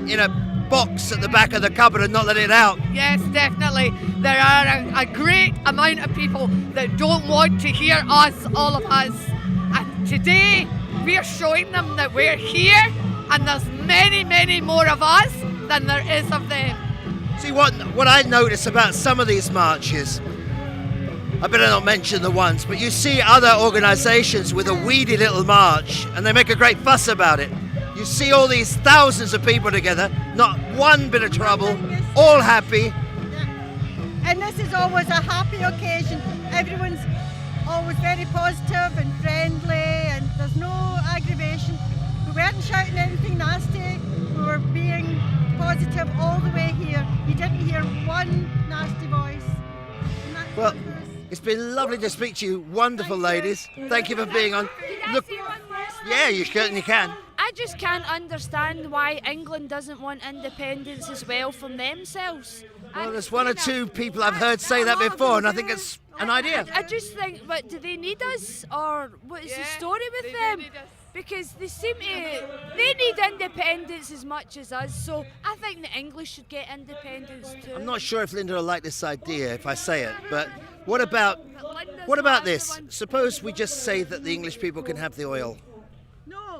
in a box at the back of the cupboard and not let it out. Yes, definitely. There are a great amount of people that don't want to hear us, all of us. And today, we're showing them that we're here and there's many, many more of us than there is of them. See, what I notice about some of these marches, I better not mention the ones, but you see other organisations with a weedy little march and they make a great fuss about it. You see all these thousands of people together, not one bit of trouble, all happy. And this is always a happy occasion. Everyone's always very positive and friendly, and there's no aggravation. We weren't shouting anything nasty. We were being positive all the way here. You didn't hear one nasty voice. And that's Well, it's been lovely to speak to you, wonderful ladies. Thank you for being on. Look, yeah, you can. I just can't understand why England doesn't want independence as well from themselves. Well, there's one or two people I've heard say that before, and I think it's an idea. I just think, but do they need us, or what is the story with them? Because they need independence as much as us. So I think the English should get independence too. I'm not sure if Linda will like this idea if I say it, but what about this? Suppose we just say that the English people can have the oil.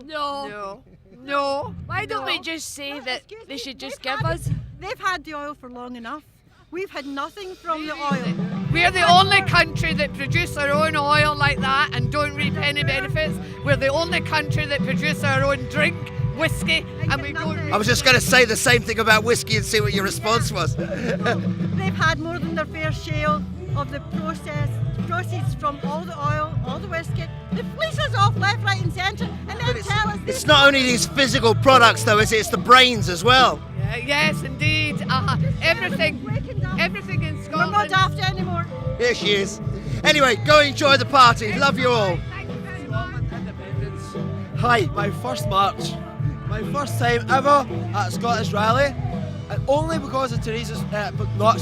No. Why don't we just say that they should just give us? They've had the oil for long enough. We've had nothing from the oil. We're the only country that produce our own oil like that and don't reap any benefits. We're the only country that produce our own drink, whiskey, and we don't reap. I was just going to say the same thing about whiskey and see what your response was. They've had more than their fair share of the proceeds from all the oil, all the whiskey. They fleece us off left, right and centre and then tell us... It's not only these physical products though, is it? It's the brains as well. Yes, indeed. Everything in Scotland. We're not after anymore. Here she is. Anyway, go enjoy the party. Love you all. Hi, my first march. My first time ever at Scottish Rally. And only because of Teresa's, not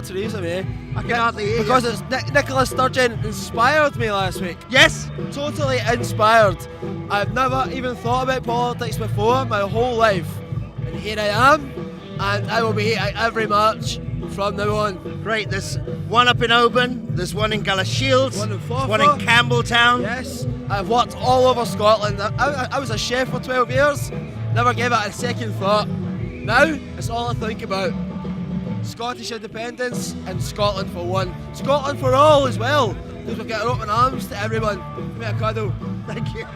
Theresa May. I can hardly hear Because you. it's Nicola Sturgeon inspired me last week. Yes? Totally inspired. I've never even thought about politics before my whole life. And here I am, and I will be here at every march from now on. Great, there's one up in Oban, there's one in Galashiels, One in Forfar. one in Campbelltown. Yes, I've worked all over Scotland. I was a chef for 12 years, never gave it a second thought. Now, it's all I think about. Scottish independence and Scotland for one. Scotland for all as well, because we've got open arms to everyone. Give me a cuddle. Thank you.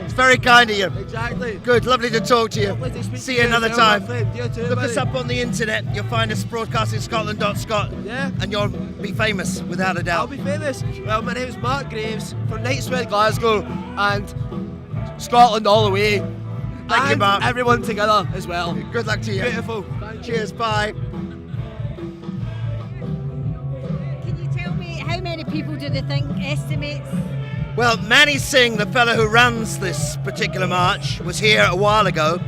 It's very kind of you. Exactly. Good, lovely to talk to you. Lovely to speak See to you you another as well, time. my friend. You too, Look buddy. us up on the internet. You'll find us broadcastingscotland.scot. Yeah. And you'll be famous, without a doubt. I'll be famous. Well, my name's Mark Graves from Knightswell, Glasgow, and Scotland all the way. Thank you, And Mark. everyone together as well. Good luck to you. Beautiful. Cheers, bye. Can you tell me how many people do they think estimates? Well, Manny Singh, the fellow who runs this particular march, was here a while ago,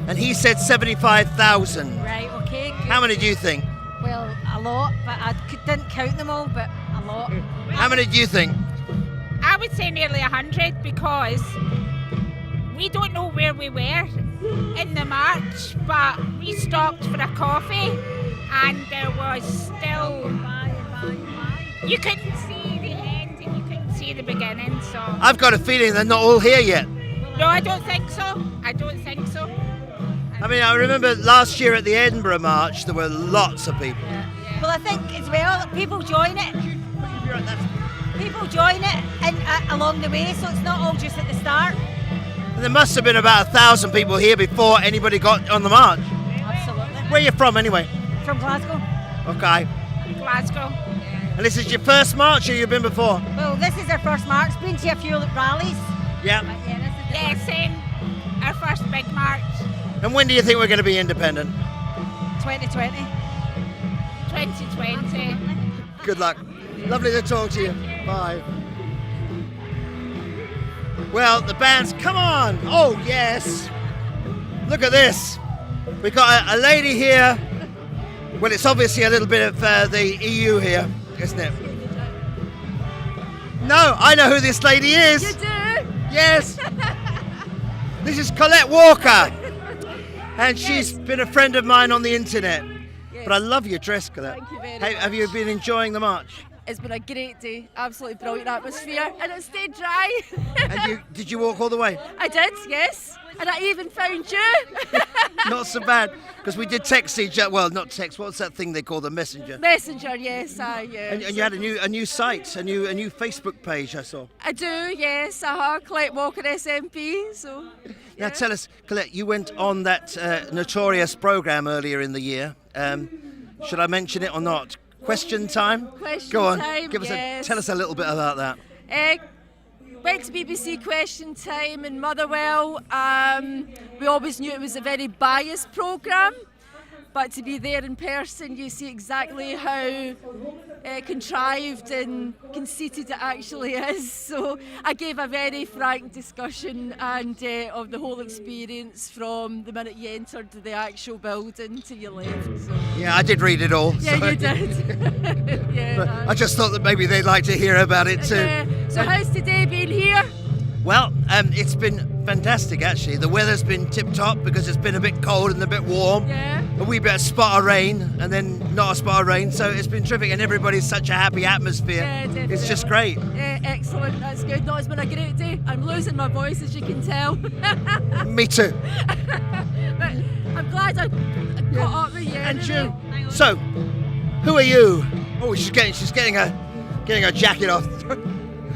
and he said 75,000. Right, okay. Good. How many do you think? Well, a lot, but I didn't count them all, but a lot. How many do you think? I would say nearly 100 because we don't know where we were in the march, but we stopped for a coffee and there was still... You couldn't see the end and you couldn't see the beginning, so... I've got a feeling they're not all here yet. No, I don't think so. I don't think so. I mean, I remember last year at the Edinburgh March, there were lots of people. Well, I think as well that people join it. People join it along the way, so it's not all just at the start. And there must have been about 1,000 people here before anybody got on the march. Absolutely. Where are you from, anyway? From Glasgow. Okay. Glasgow. And this is your first march, or you've been before? Well, this is our first march. Been to a few rallies. Yeah. Yeah, same. Our first big march. And when do you think we're going to be independent? 2020. 2020. Good luck. Lovely to talk to you. Bye. Well, the band's, come on! Oh, yes! Look at this. We've got a lady here. Well, it's obviously a little bit of the EU here, isn't it? No, I know who this lady is. You do? Yes. This is Colette Walker. And she's been a friend of mine on the internet. Yes. But I love your dress, Colette. Thank you very Hey, have you been enjoying the march? It's been a great day, absolutely brilliant atmosphere, and it stayed dry. And did you walk all the way? I did, yes, and I even found you. Not so bad, because we did text each other. Well, not text. What's that thing they call the messenger? Messenger, yes, yes. And you had a new site, a new Facebook page. I saw. I do, yes. Colette Walker SMP. So. Now tell us, Colette, you went on that notorious program earlier in the year. Should I mention it or not? Question time. Go on. Time, yes. Tell us a little bit about that. Went to BBC Question Time in Motherwell. We always knew it was a very biased programme, but to be there in person, you see exactly how contrived and conceited it actually is. So I gave a very frank discussion and of the whole experience from the minute you entered the actual building till you left. So. Yeah, I did read it all. Yeah, so. you did. Yeah. I just thought that maybe they'd like to hear about it too. So how's today been here? Well, it's been fantastic actually. The weather's been tip-top because it's been a bit cold and a bit warm. Yeah. A wee bit of spot of rain and then not a spot of rain. So it's been terrific and everybody's such a happy atmosphere. Yeah, definitely. It's just great. Yeah, excellent. That's good. No, it's been a great day. I'm losing my voice, as you can tell. Me too. But I'm glad I caught up with you. And you. So, who are you? Oh, she's getting her jacket off.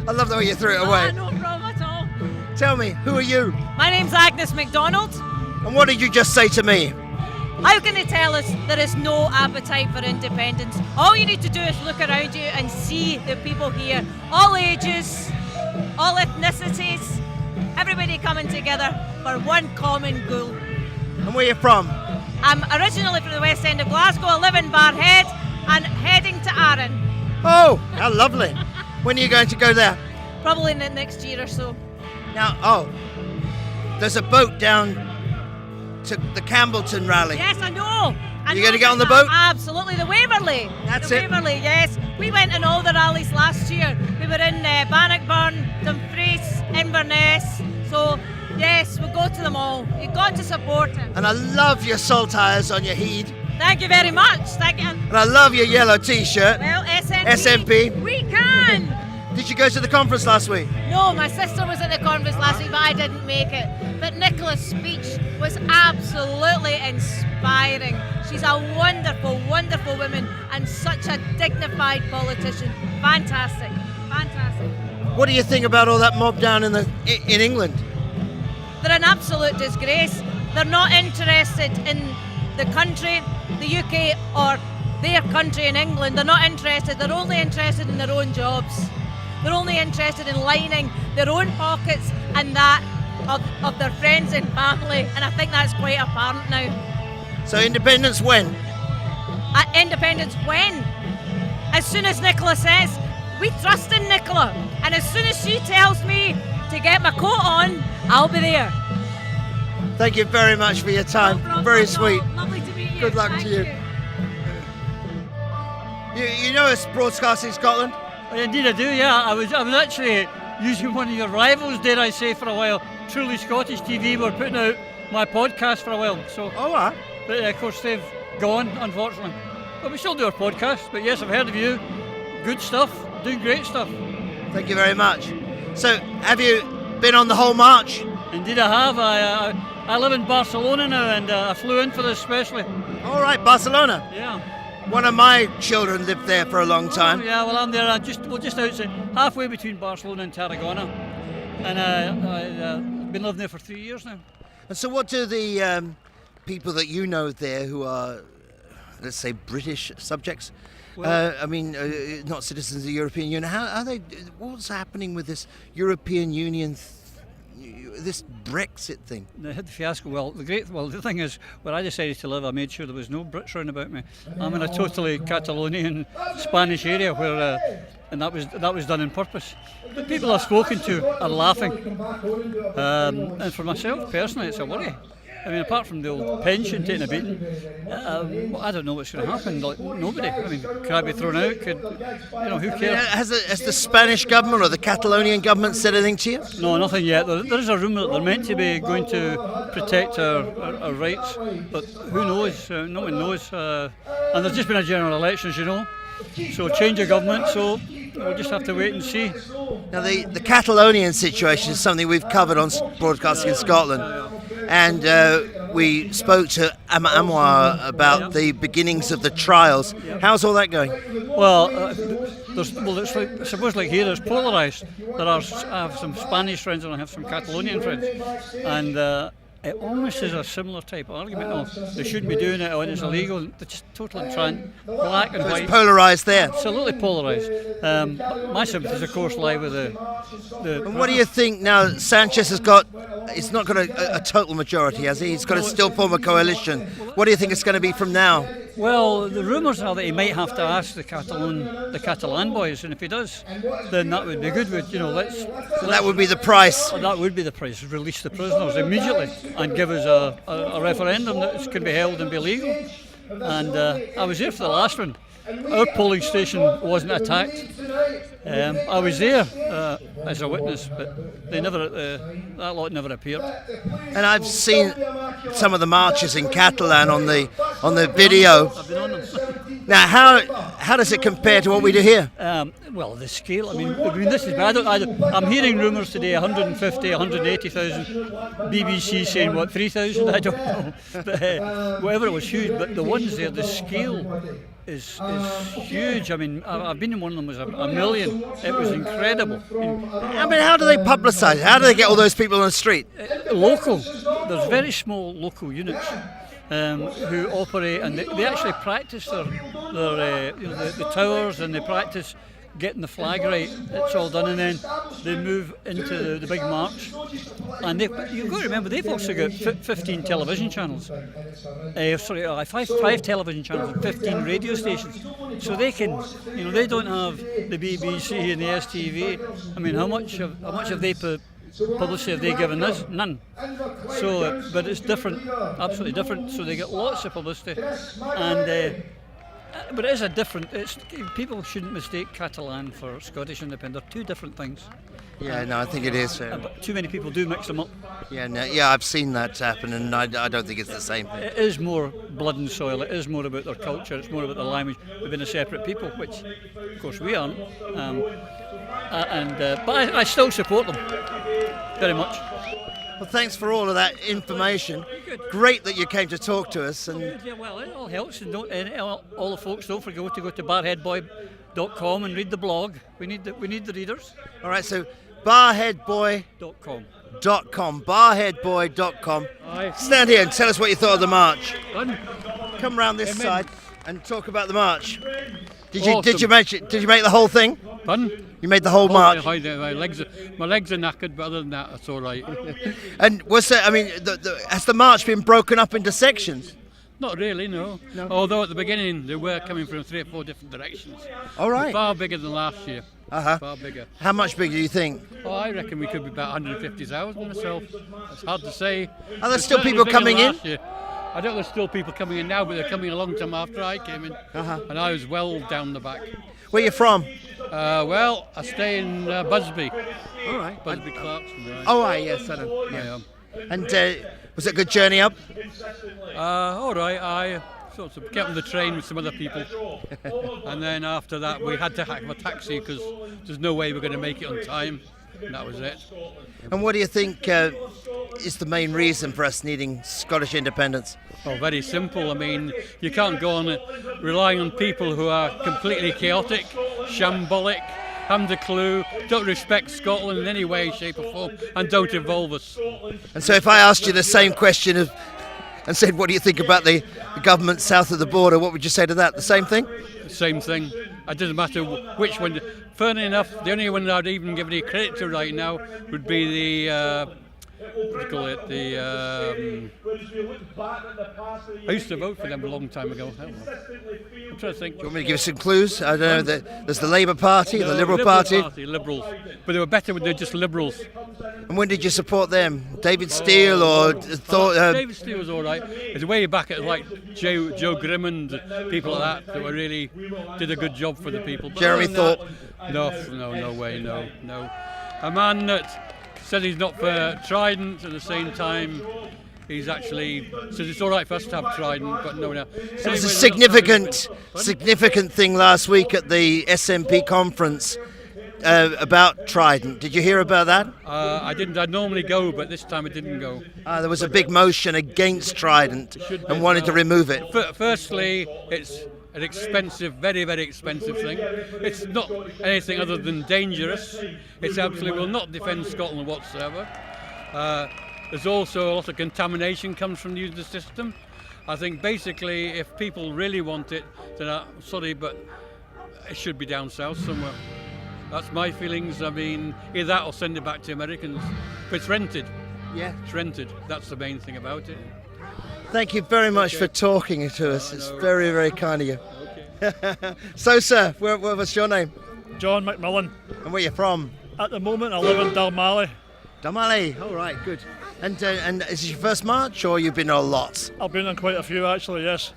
I love the way you threw it away. No problem at all. Tell me, who are you? My name's Agnes MacDonald. And what did you just say to me? How can they tell us there is no appetite for independence? All you need to do is look around you and see the people here, all ages, all ethnicities, everybody coming together for one common goal. And where are you from? I'm originally from the west end of Glasgow. I live in Barhead and heading to Arran. Oh, how lovely. When are you going to go there? Probably in the next year or so. Now, there's a boat down to the Campbellton rally. Yes, I know. You going to get on the boat? Absolutely, the Waverley. That's the it. Waverley, yes. We went in all the rallies last year. We were in Bannockburn, Dumfries, Inverness. So, yes, we'll go to them all. You've got to support them. And I love your saltires on your heed. Thank you very much. Thank you. And I love your yellow t-shirt. Well, SNP. SNP. We can. Did you go to the conference last week? No, my sister was at the conference last week, but I didn't make it. But Nicola's speech was absolutely inspiring. She's a wonderful, wonderful woman and such a dignified politician. Fantastic, fantastic. What do you think about all that mob down in England? They're an absolute disgrace. They're not interested in the country, the UK, or their country in England. They're not interested. They're only interested in their own jobs. They're only interested in lining their own pockets and that of their friends and family, and I think that's quite apparent now. So independence when? Independence when? As soon as Nicola says. We trust in Nicola, and as soon as she tells me to get my coat on, I'll be there. Thank you very much for your time. Very sweet. Lovely to meet you. Good luck to you. You know it's broadcasting Scotland? Indeed I do, yeah. I was actually using one of your rivals, dare I say, for a while. Truly Scottish TV were putting out my podcast for a while. So, but of course they've gone, unfortunately. But we still do our podcast. But yes, I've heard of you. Good stuff, doing great stuff. Thank you very much. So, have you been on the whole march? Indeed I have. I live in Barcelona now, and I flew in for this especially. All right, Barcelona. Yeah. One of my children lived there for a long time. Oh, yeah, well I'm there. Just outside, halfway between Barcelona and Tarragona, and I've been living there for 3 years now. And so, what do the people that you know there, who are, let's say, British subjects, not citizens of the European Union, how are they? What's happening with this European Union? This Brexit thing. The fiasco. Well, the thing is, when I decided to live, I made sure there was no Brits round about me. I'm in a totally Catalonian Spanish area where and that was done on purpose. The people I've spoken to are laughing, and for myself personally, it's a worry. I mean, apart from the old pension taking a beating, I don't know what's going to happen. Like, nobody. I mean, could I be thrown out? Who cares? Has the Spanish government or the Catalonian government said anything to you? No, nothing yet. There is a rumour that they're meant to be going to protect our rights, but who knows? No one knows. And there's just been a general election, as you know, so change of government. So we'll just have to wait and see. Now, the Catalonian situation is something we've covered on Broadcasting in Scotland. And we spoke to Anwar about the beginnings of the trials. How's all that going? Well, it's like, I suppose like here it's polarised. I have some Spanish friends and I have some Catalonian friends. And it almost is a similar type of argument. Oh, they shouldn't be doing it, or it's illegal. They're just totally black and white. It's polarised there. Absolutely polarised. My sympathies, of course, lie with the. And what do you think now? Sanchez has got. He's not got a total majority, has he? He's got to still form a coalition. What do you think it's going to be from now? Well, the rumours are that he might have to ask the Catalan boys, and if he does, then that would be good. So that would be the price. That would be the price. Release the prisoners immediately and give us a referendum that can be held and be legal. And I was there for the last one. Our polling station wasn't attacked. I was there as a witness, but that lot never appeared. And I've seen some of the marches in Catalan on the video. I've been on them. Now, how does it compare to what we do here? Well, the scale. I mean, this is bad. I'm hearing rumours today, 150, 180,000. BBC saying what, 3,000? I don't know. But whatever, it was huge. But the ones there, the scale is huge. I mean, I've been in one of them. It was a million. It was incredible. I mean, how do they publicise it? How do they get all those people on the street? Local. There's very small local units who operate, and they actually practice the towers, and they practice getting the flag right. It's all done, and then they move into the big march. And you've got to remember, they've also got 15 television channels. Five television channels and 15 radio stations. So they can, they don't have the BBC and the STV. I mean, how much have they publicity have they given us? None. So, but it's different, absolutely different. So they get lots of publicity, and. But it is people shouldn't mistake Catalan for Scottish independence. They're two different things. Yeah, no, I think it is. But too many people do mix them up. Yeah, I've seen that happen, and I don't think it's the same thing. It is more blood and soil. It is more about their culture. It's more about their language. We've been a separate people, which, of course, we aren't. But I still support them very much. Well, thanks for all of that information. Great that you came to talk to us. And yeah, well, it all helps. And all the folks, don't forget to go to barheadboy.com and read the blog. We need the readers. All right, so barheadboy.com. Barheadboy.com. Stand here and tell us what you thought of the march. Come round this side and talk about the march. Did you make the whole thing? Pardon? You made the whole march. My legs are knackered, but other than that, it's all right. And was there? I mean, has the march been broken up into sections? Not really, no. Although at the beginning they were coming from 3 or 4 different directions. All right. Far bigger than last year. Far bigger. How much bigger do you think? Oh, I reckon we could be about 150,000 myself. It's hard to say. Are there still people coming in? I don't know, there's still people coming in now, but they're coming a long time after I came in. And I was well down the back. Where are you from? Well, I stay in Busby. All right. Busby Clarkson. Right. Oh, right, yes, I know. Yeah. I am. And was it a good journey up? All right. I sort of kept on the train with some other people. And then after that, we had to have a taxi because there's no way we're going to make it on time. And that was it. And what do you think is the main reason for us needing Scottish independence? Oh, very simple. I mean, you can't go on relying on people who are completely chaotic, shambolic, haven't a clue, don't respect Scotland in any way, shape or form, and don't involve us. And so if I asked you the same question and said, what do you think about the government south of the border, what would you say to that? The same thing? Same thing. It doesn't matter which one. Funny enough, the only one I'd even give any credit to right now would be the what do you call it, I used to vote for them a long time ago. I'm trying to think. Do you want me to give some clues? I don't know. There's the Labour Party, the Liberal Party. Liberals. But they were better when they were just Liberals. And when did you support them? David Steele or David Steele was all right. It's way back at like Joe Grimm and people like that were really did a good job for the people. But Jeremy Thorpe? No way, no. A man that said he's not for Trident at the same time. He's actually says it's all right for us to have Trident, but no. It was a significant thing last week at the SNP conference about Trident. Did you hear about that? I didn't. I'd normally go, but this time I didn't go. There was a big motion against Trident and wanted to remove it. Firstly, it's an expensive, very, very expensive thing. It's not anything other than dangerous. It absolutely will not defend Scotland whatsoever. There's also a lot of contamination comes from using the system. I think basically if people really want it, then sorry, but it should be down south somewhere. That's my feelings. I mean, either that or send it back to Americans. But it's rented. Yeah. It's rented. That's the main thing about it. Thank you very much for talking to us. It's very, very kind of you. Okay. So, sir, what's your name? John McMillan. And where are you from? At the moment, I live in Dalmally. Dalmally, all right, good. And is this your first march, or you've been on lots? I've been on quite a few, actually, yes.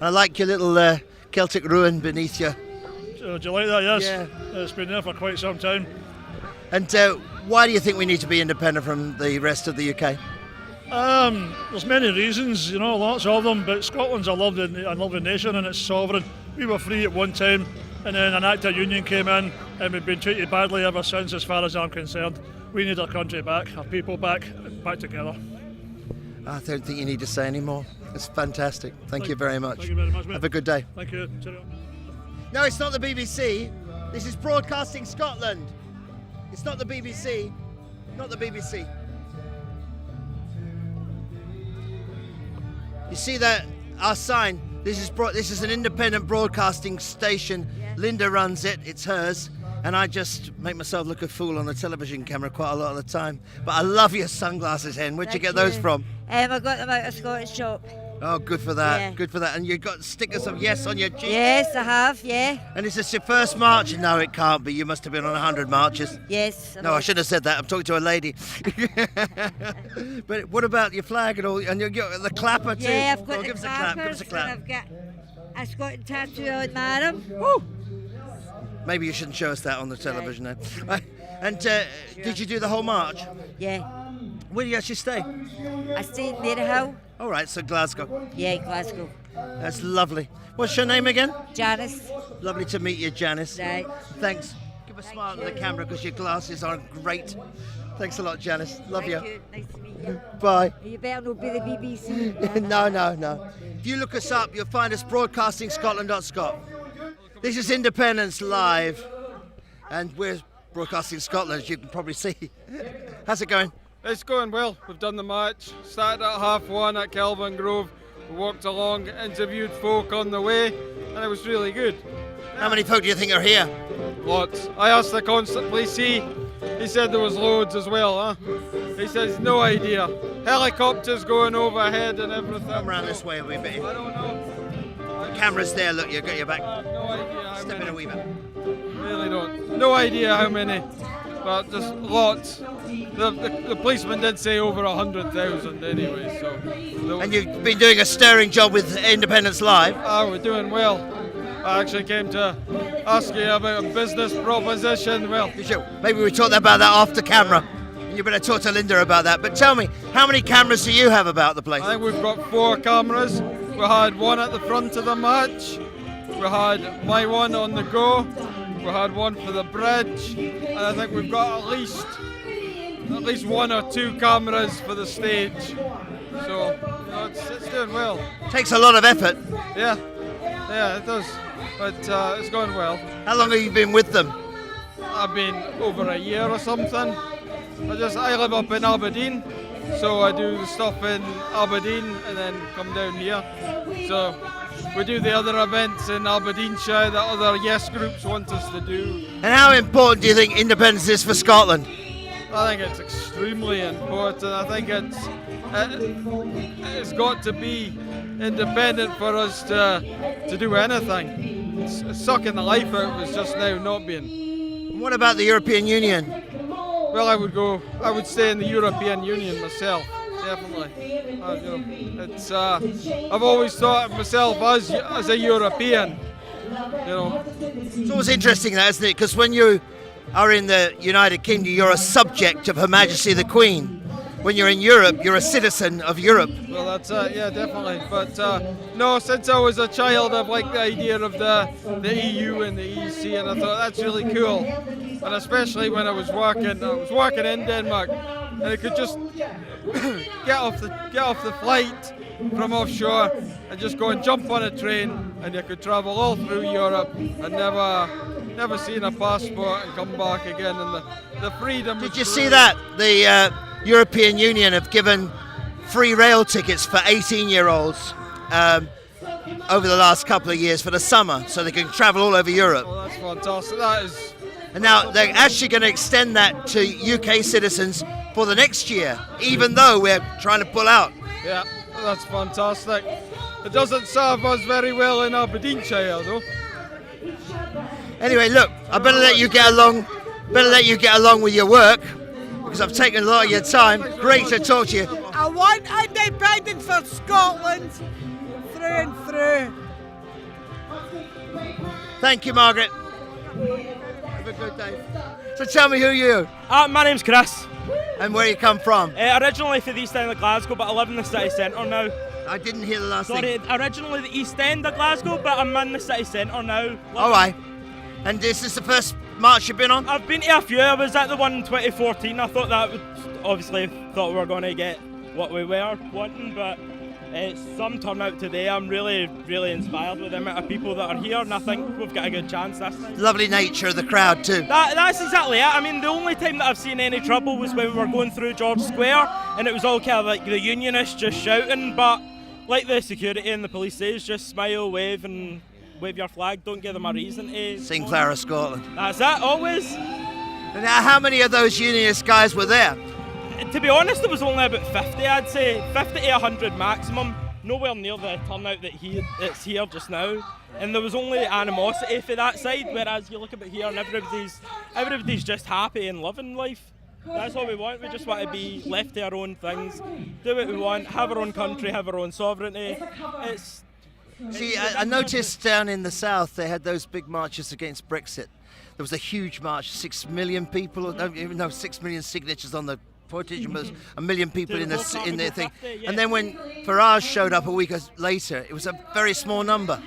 I like your little Celtic ruin beneath you. Do you like that? Yes. Yeah. It's been there for quite some time. And why do you think we need to be independent from the rest of the UK? There's many reasons, lots of them, but Scotland's a lovely nation and it's sovereign. We were free at one time, and then an Act of Union came in, and we've been treated badly ever since, as far as I'm concerned. We need our country back, our people back together. I don't think you need to say any more. It's fantastic. Thank you very much. Thank you very much, mate. Have a good day. Thank you. Cheerio. No, it's not the BBC. This is Broadcasting Scotland. It's not the BBC. Not the BBC. You see that our sign? This is an independent broadcasting station. Yeah. Linda runs it. It's hers. And I just make myself look a fool on a television camera quite a lot of the time. But I love your sunglasses, Hen. Where'd you get those from? I got them out of a Scottish shop. Oh, good for that. Yeah. Good for that. And you've got stickers of yes on your cheek? Yes, I have, yeah. And is this your first march? No, it can't be. You must have been on 100 marches. Yes. No, I shouldn't have said that. I'm talking to a lady. But what about your flag and all? And the clapper too? Yeah, I've got give us a clap. Give us a clap. I've got a Scottish tattoo on my arm. Woo! Maybe you shouldn't show us that on the television then. And did you do the whole march? Yeah. Where do you actually stay? I stayed in Maryhill. All right, so Glasgow. Yeah, Glasgow. That's lovely. What's your name again? Janice. Lovely to meet you, Janice. Right. Thanks. Give a smile to the camera because your glasses are great. Thanks a lot, Janice. Love you. Thank you. Nice to meet you. Bye. You better not be the BBC. No. If you look us up, you'll find us broadcastingscotland.scot. This is Independence Live, and we're broadcasting Scotland, as you can probably see. How's it going? It's going well. We've done the match. Started at 1:30 at Kelvin Grove. We walked along, interviewed folk on the way, and it was really good. How many folk do you think are here? Lots. I asked the constant police. He said there was loads as well, huh? He says no idea. Helicopters going overhead and everything. Come round this way a wee bit. I don't know. The camera's there, look, you've got your back. No idea how Step in a wee bit. Really don't. No idea how many, but just lots. The policeman did say over 100,000 anyway, so. And you've been doing a stirring job with Independence Live. Oh, we're doing well. I actually came to ask you about a business proposition. Well, maybe we talked about that off the camera. You better talk to Linda about that. But tell me, how many cameras do you have about the place? I think we've got 4 cameras. We had one at the front of the match. We had my one on the go. We had one for the bridge, and I think we've got at least 1 or 2 cameras for the stage. So it's doing well. Takes a lot of effort. Yeah, it does. But it's going well. How long have you been with them? I've been over a year or something. I live up in Aberdeen, so I do the stuff in Aberdeen and then come down here. So we do the other events in Aberdeenshire that other Yes groups want us to do. And how important do you think independence is for Scotland? I think it's extremely important. I think it's got to be independent for us to do anything. It's sucking the life out of us just now not being. What about the European Union? Well, I would stay in the European Union myself, definitely. I've always thought of myself as a European. It's always interesting, that, isn't it? Because when you are in the United Kingdom, you're a subject of Her Majesty the Queen. When you're in Europe, you're a citizen of Europe. Well, that's yeah, definitely. But no, since I was a child, I've liked the idea of the EU and the EC, and I thought that's really cool. And especially when I was working in Denmark, and I could just get off the flight from offshore and just go and jump on a train, and you could travel all through Europe and never seen a passport and come back again. And the freedom. Did you see that? The European Union have given free rail tickets for 18-year-olds over the last couple of years for the summer, so they can travel all over Europe. Oh, that's fantastic. That is. And now they're actually going to extend that to UK citizens for the next year, even though we're trying to pull out. Yeah, that's fantastic. It doesn't serve us very well in Aberdeenshire, though. Anyway, look, I better let you get along. With your work, because I've taken a lot of your time. Great to talk to you. I want independence for Scotland, through and through. Thank you, Margaret. Have a good day. So tell me who you are. My name's Chris. And where you come from? Originally for the East End of Glasgow, but I live in the city centre now. I didn't hear the last thing. Sorry, originally the East End of Glasgow, but I'm in the city centre now. All right. And is this the first march you've been on? I've been to a few. I was at the one in 2014. I thought that would, obviously thought we were going to get what we were wanting, but it's some turnout today. I'm really, really inspired with the amount of people that are here, and I think we've got a good chance this time. Lovely nature of the crowd too. That's exactly it. I mean, the only time that I've seen any trouble was when we were going through George Square, and it was all kind of like the unionists just shouting, but like the security and the police says, just smile, wave your flag, don't give them a reason to... Sing Flower of Scotland. That's it, always. And how many of those unionist guys were there? To be honest, there was only about 50, I'd say. 50 to 100 maximum. Nowhere near the turnout that's here just now. And there was only animosity for that side, whereas you look about here and everybody's just happy and loving life. That's what we want. We just want to be left to our own things, do what we want, have our own country, have our own sovereignty. See, I noticed down in the south they had those big marches against Brexit. There was a huge march, 6 million people, 6 million signatures on the petition, but 1 million people in the thing. And then when Farage showed up a week later, it was a very small number.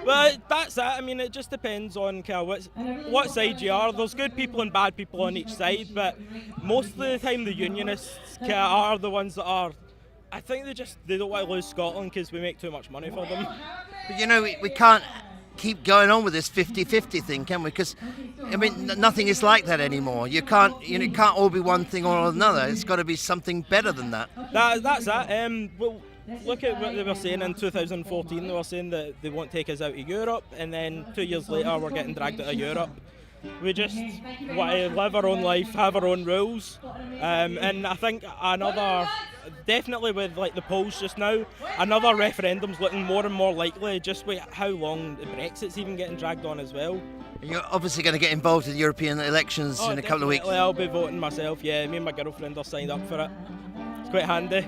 Well, that's it. I mean, it just depends on what side you are. There's good people and bad people on each side, but most of the time the unionists are the ones that are. I think they don't want to lose Scotland because we make too much money for them. But we can't keep going on with this 50-50 thing, can we? Because I mean, nothing is like that anymore. You can't, it can't all be one thing or another. It's got to be something better than that. That's it. Well, look at what they were saying in 2014. They were saying that they won't take us out of Europe, and then 2 years later we're getting dragged out of Europe. We just want to live our own life, have our own rules, and I think definitely with like the polls just now, another referendum's looking more and more likely, just with how long the Brexit's even getting dragged on as well. And you're obviously going to get involved in European elections in a couple of weeks. I'll be voting myself, yeah. Me and my girlfriend are signed up for it. It's quite handy.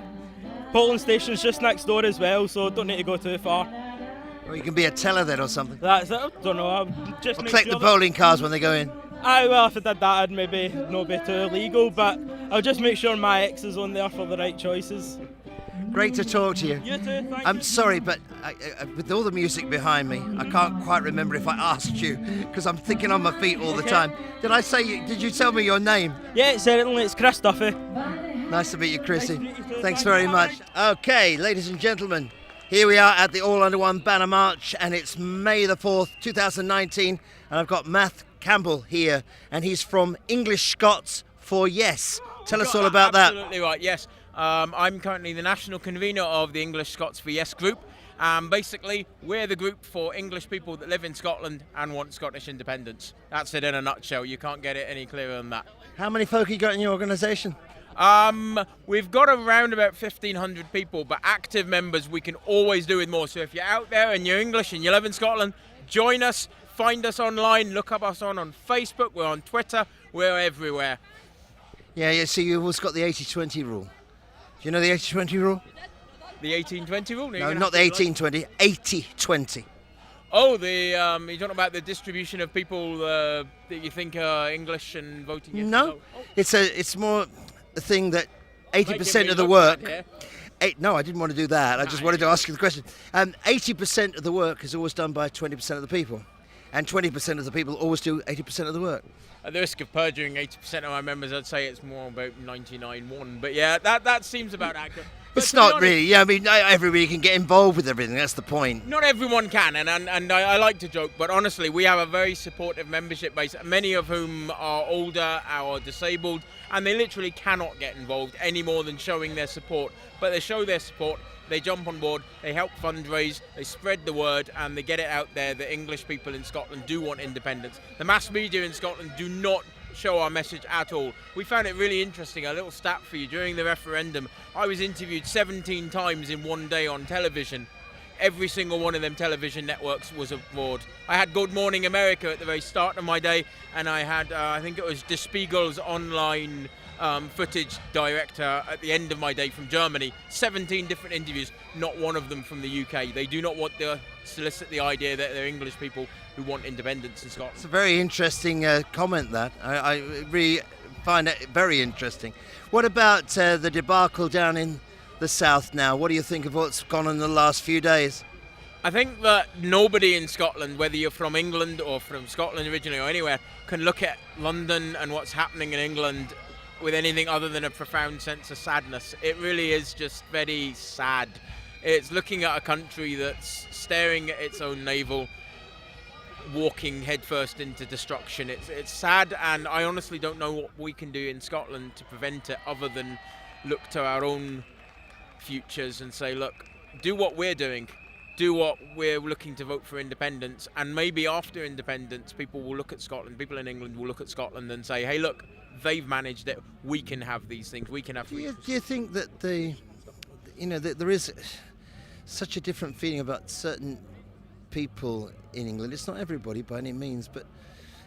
Polling station's just next door as well, so don't need to go too far. Or you can be a teller then or something. That's it. I don't know. I'll just collect the polling cards when they go in. Well, if I did that, I'd maybe not be too illegal, but I'll just make sure my ex is on there for the right choices. Great to talk to you. You too, thank I'm sorry, but with all the music behind me, I can't quite remember if I asked you, because I'm thinking on my feet all the time. Did you tell me your name? Yeah, certainly. It's Chris Duffy. Nice to meet you, Chrissy. Thanks very much. Okay, ladies and gentlemen, here we are at the All Under One Banner March, and it's May the 4th, 2019, and I've got Matt Campbell here, and he's from English Scots for Yes. Tell us all about that. Absolutely right, yes. I'm currently the national convener of the English Scots for Yes group. Basically, we're the group for English people that live in Scotland and want Scottish independence. That's it in a nutshell. You can't get it any clearer than that. How many folk you got in your organisation? We've got around about 1,500 people, but active members we can always do with more. So if you're out there and you're English and you live in Scotland, join us, find us online, look up us on Facebook, we're on Twitter, we're everywhere. Yeah, so you've always got the 80-20 rule. Do you know the 80-20 rule? The 1820 rule? No, not the 18-20, 80-20. Oh, you're talking about the distribution of people that you think are English and voting yes? No, it's more a thing that 80% of the work. No, I didn't want to do that. I just wanted to ask you the question. 80% of the work is always done by 20% of the people, and 20% of the people always do 80% of the work. At the risk of perjuring 80% of my members, I'd say it's more about 99.1. But yeah, that seems about accurate. It's not really. Yeah, I mean, not everybody can get involved with everything. That's the point. Not everyone can, and I like to joke, but honestly, we have a very supportive membership base, many of whom are older, are disabled, and they literally cannot get involved any more than showing their support. But they show their support, they jump on board, they help fundraise, they spread the word, and they get it out there that English people in Scotland do want independence. The mass media in Scotland do not show our message at all. We found it really interesting. A little stat for you: during the referendum, I was interviewed 17 times in one day on television. Every single one of them television networks was abroad. I had Good Morning America at the very start of my day, and I had I think it was Der Spiegel's online footage director at the end of my day from Germany. 17 different interviews, not one of them from the UK. They do not want to solicit the idea that they're English people who want independence in Scotland. It's a very interesting comment, that. I really find it very interesting. What about the debacle down in the south now? What do you think of what's gone on in the last few days? I think that nobody in Scotland, whether you're from England or from Scotland originally or anywhere, can look at London and what's happening in England with anything other than a profound sense of sadness. It really is just very sad. It's looking at a country that's staring at its own navel, walking headfirst into destruction. It's sad, and I honestly don't know what we can do in Scotland to prevent it other than look to our own futures and say, look, do what we're doing, do what we're looking to vote for independence, and maybe after independence people will look at Scotland, people in England will look at Scotland and say, hey look, they've managed it, we can have these things, we can have do you think that that there is such a different feeling about certain people in England? It's not everybody by any means, but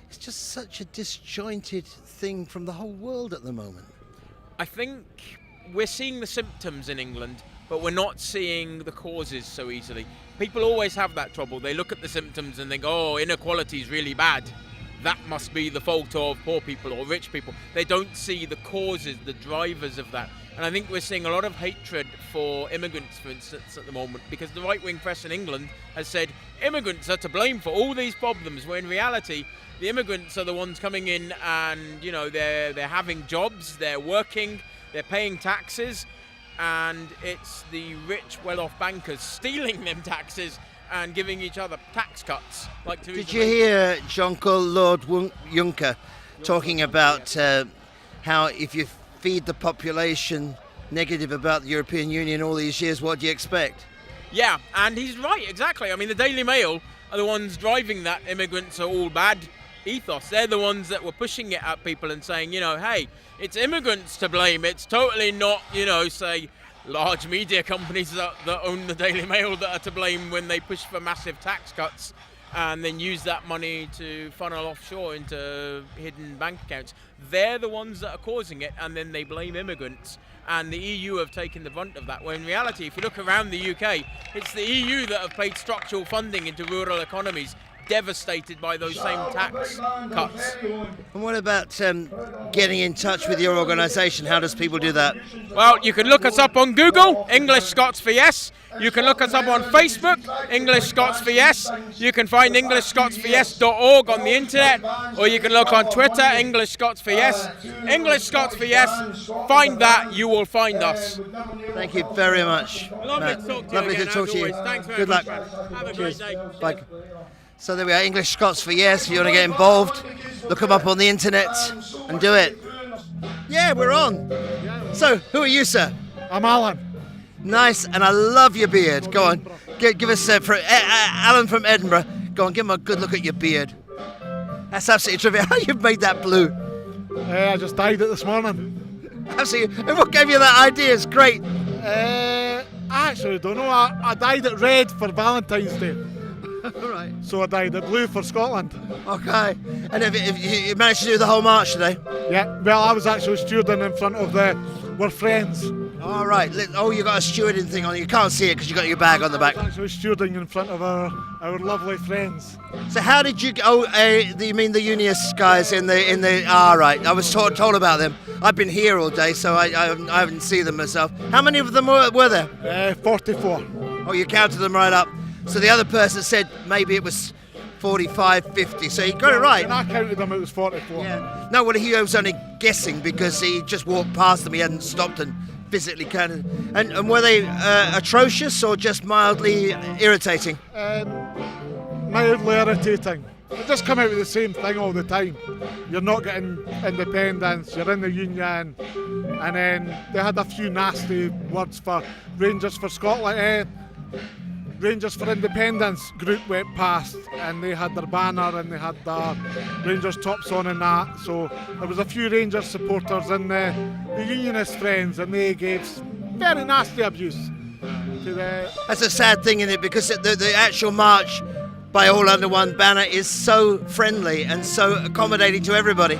it's just such a disjointed thing from the whole world at the moment. I think we're seeing the symptoms in England, but we're not seeing the causes so easily. People always have that trouble. They look at the symptoms and think, oh, inequality is really bad. That must be the fault of poor people or rich people. They don't see the causes, the drivers of that. And I think we're seeing a lot of hatred for immigrants, for instance, at the moment, because the right-wing press in England has said immigrants are to blame for all these problems, where in reality, the immigrants are the ones coming in and, they're having jobs, they're working, they're paying taxes, and it's the rich, well-off bankers stealing them taxes and giving each other tax cuts. Like Did you hear Jean-Claude Juncker talking about how if you feed the population negative about the European Union all these years, what do you expect? Yeah, and he's right, exactly. I mean, the Daily Mail are the ones driving that immigrants are all bad ethos. They're the ones that were pushing it at people and saying, hey, it's immigrants to blame. It's totally not, say, large media companies that own the Daily Mail that are to blame when they push for massive tax cuts and then use that money to funnel offshore into hidden bank accounts. They're the ones that are causing it, and then they blame immigrants. And the EU have taken the brunt of that, when in reality, if you look around the UK, it's the EU that have paid structural funding into rural economies, devastated by those same tax cuts. And what about getting in touch with your organisation? How does people do that? Well, you can look us up on Google, English Scots for Yes. You can look us up on Facebook, English Scots for Yes. You can find EnglishScotsForYes.org on the internet, or you can look on Twitter, English Scots for Yes. English Scots for Yes. Find that, you will find us. Thank you very much. Lovely to talk to you. Lovely to talk to you. Thanks very Good much. luck. Have a Cheers. great day. Bye. So there we are, English Scots for Yes. If you want to get involved, look them up on the internet and do it. Yeah, we're on. So, who are you, sir? I'm Alan. Nice, and I love your beard. Go on, give us Alan from Edinburgh. Go on, give him a good look at your beard. That's absolutely terrific. How you've made that blue? I just dyed it this morning. Absolutely. And what gave you that idea? It's great. I actually don't know. I dyed it red for Valentine's Day. Right. So I dyed it blue for Scotland. Okay. And have you managed to do the whole march today? Yeah. Well, I was actually stewarding in front of We're Friends. All right. Oh, you got a stewarding thing on. You can't see it because you got your bag on the back. I was actually stewarding in front of our lovely friends. So how did you? You mean the Unionists guys in the? Right. I was told about them. I've been here all day, so I haven't seen them myself. How many of them were there? 44. Oh, you counted them right up. So the other person said maybe it was 45, 50. So you got it right. When I counted them, it was 44. Yeah. No, well, he was only guessing because he just walked past them. He hadn't stopped and physically counted. And were they atrocious or just mildly irritating? Mildly irritating. They just come out with the same thing all the time. You're not getting independence, you're in the union, and then they had a few nasty words for Rangers for Scotland. Rangers for Independence group went past and they had their banner and they had their Rangers tops on and that. So there was a few Rangers supporters and the Unionist friends, and they gave very nasty abuse to the... That's a sad thing, isn't it? Because the actual march by All Under One Banner is so friendly and so accommodating to everybody.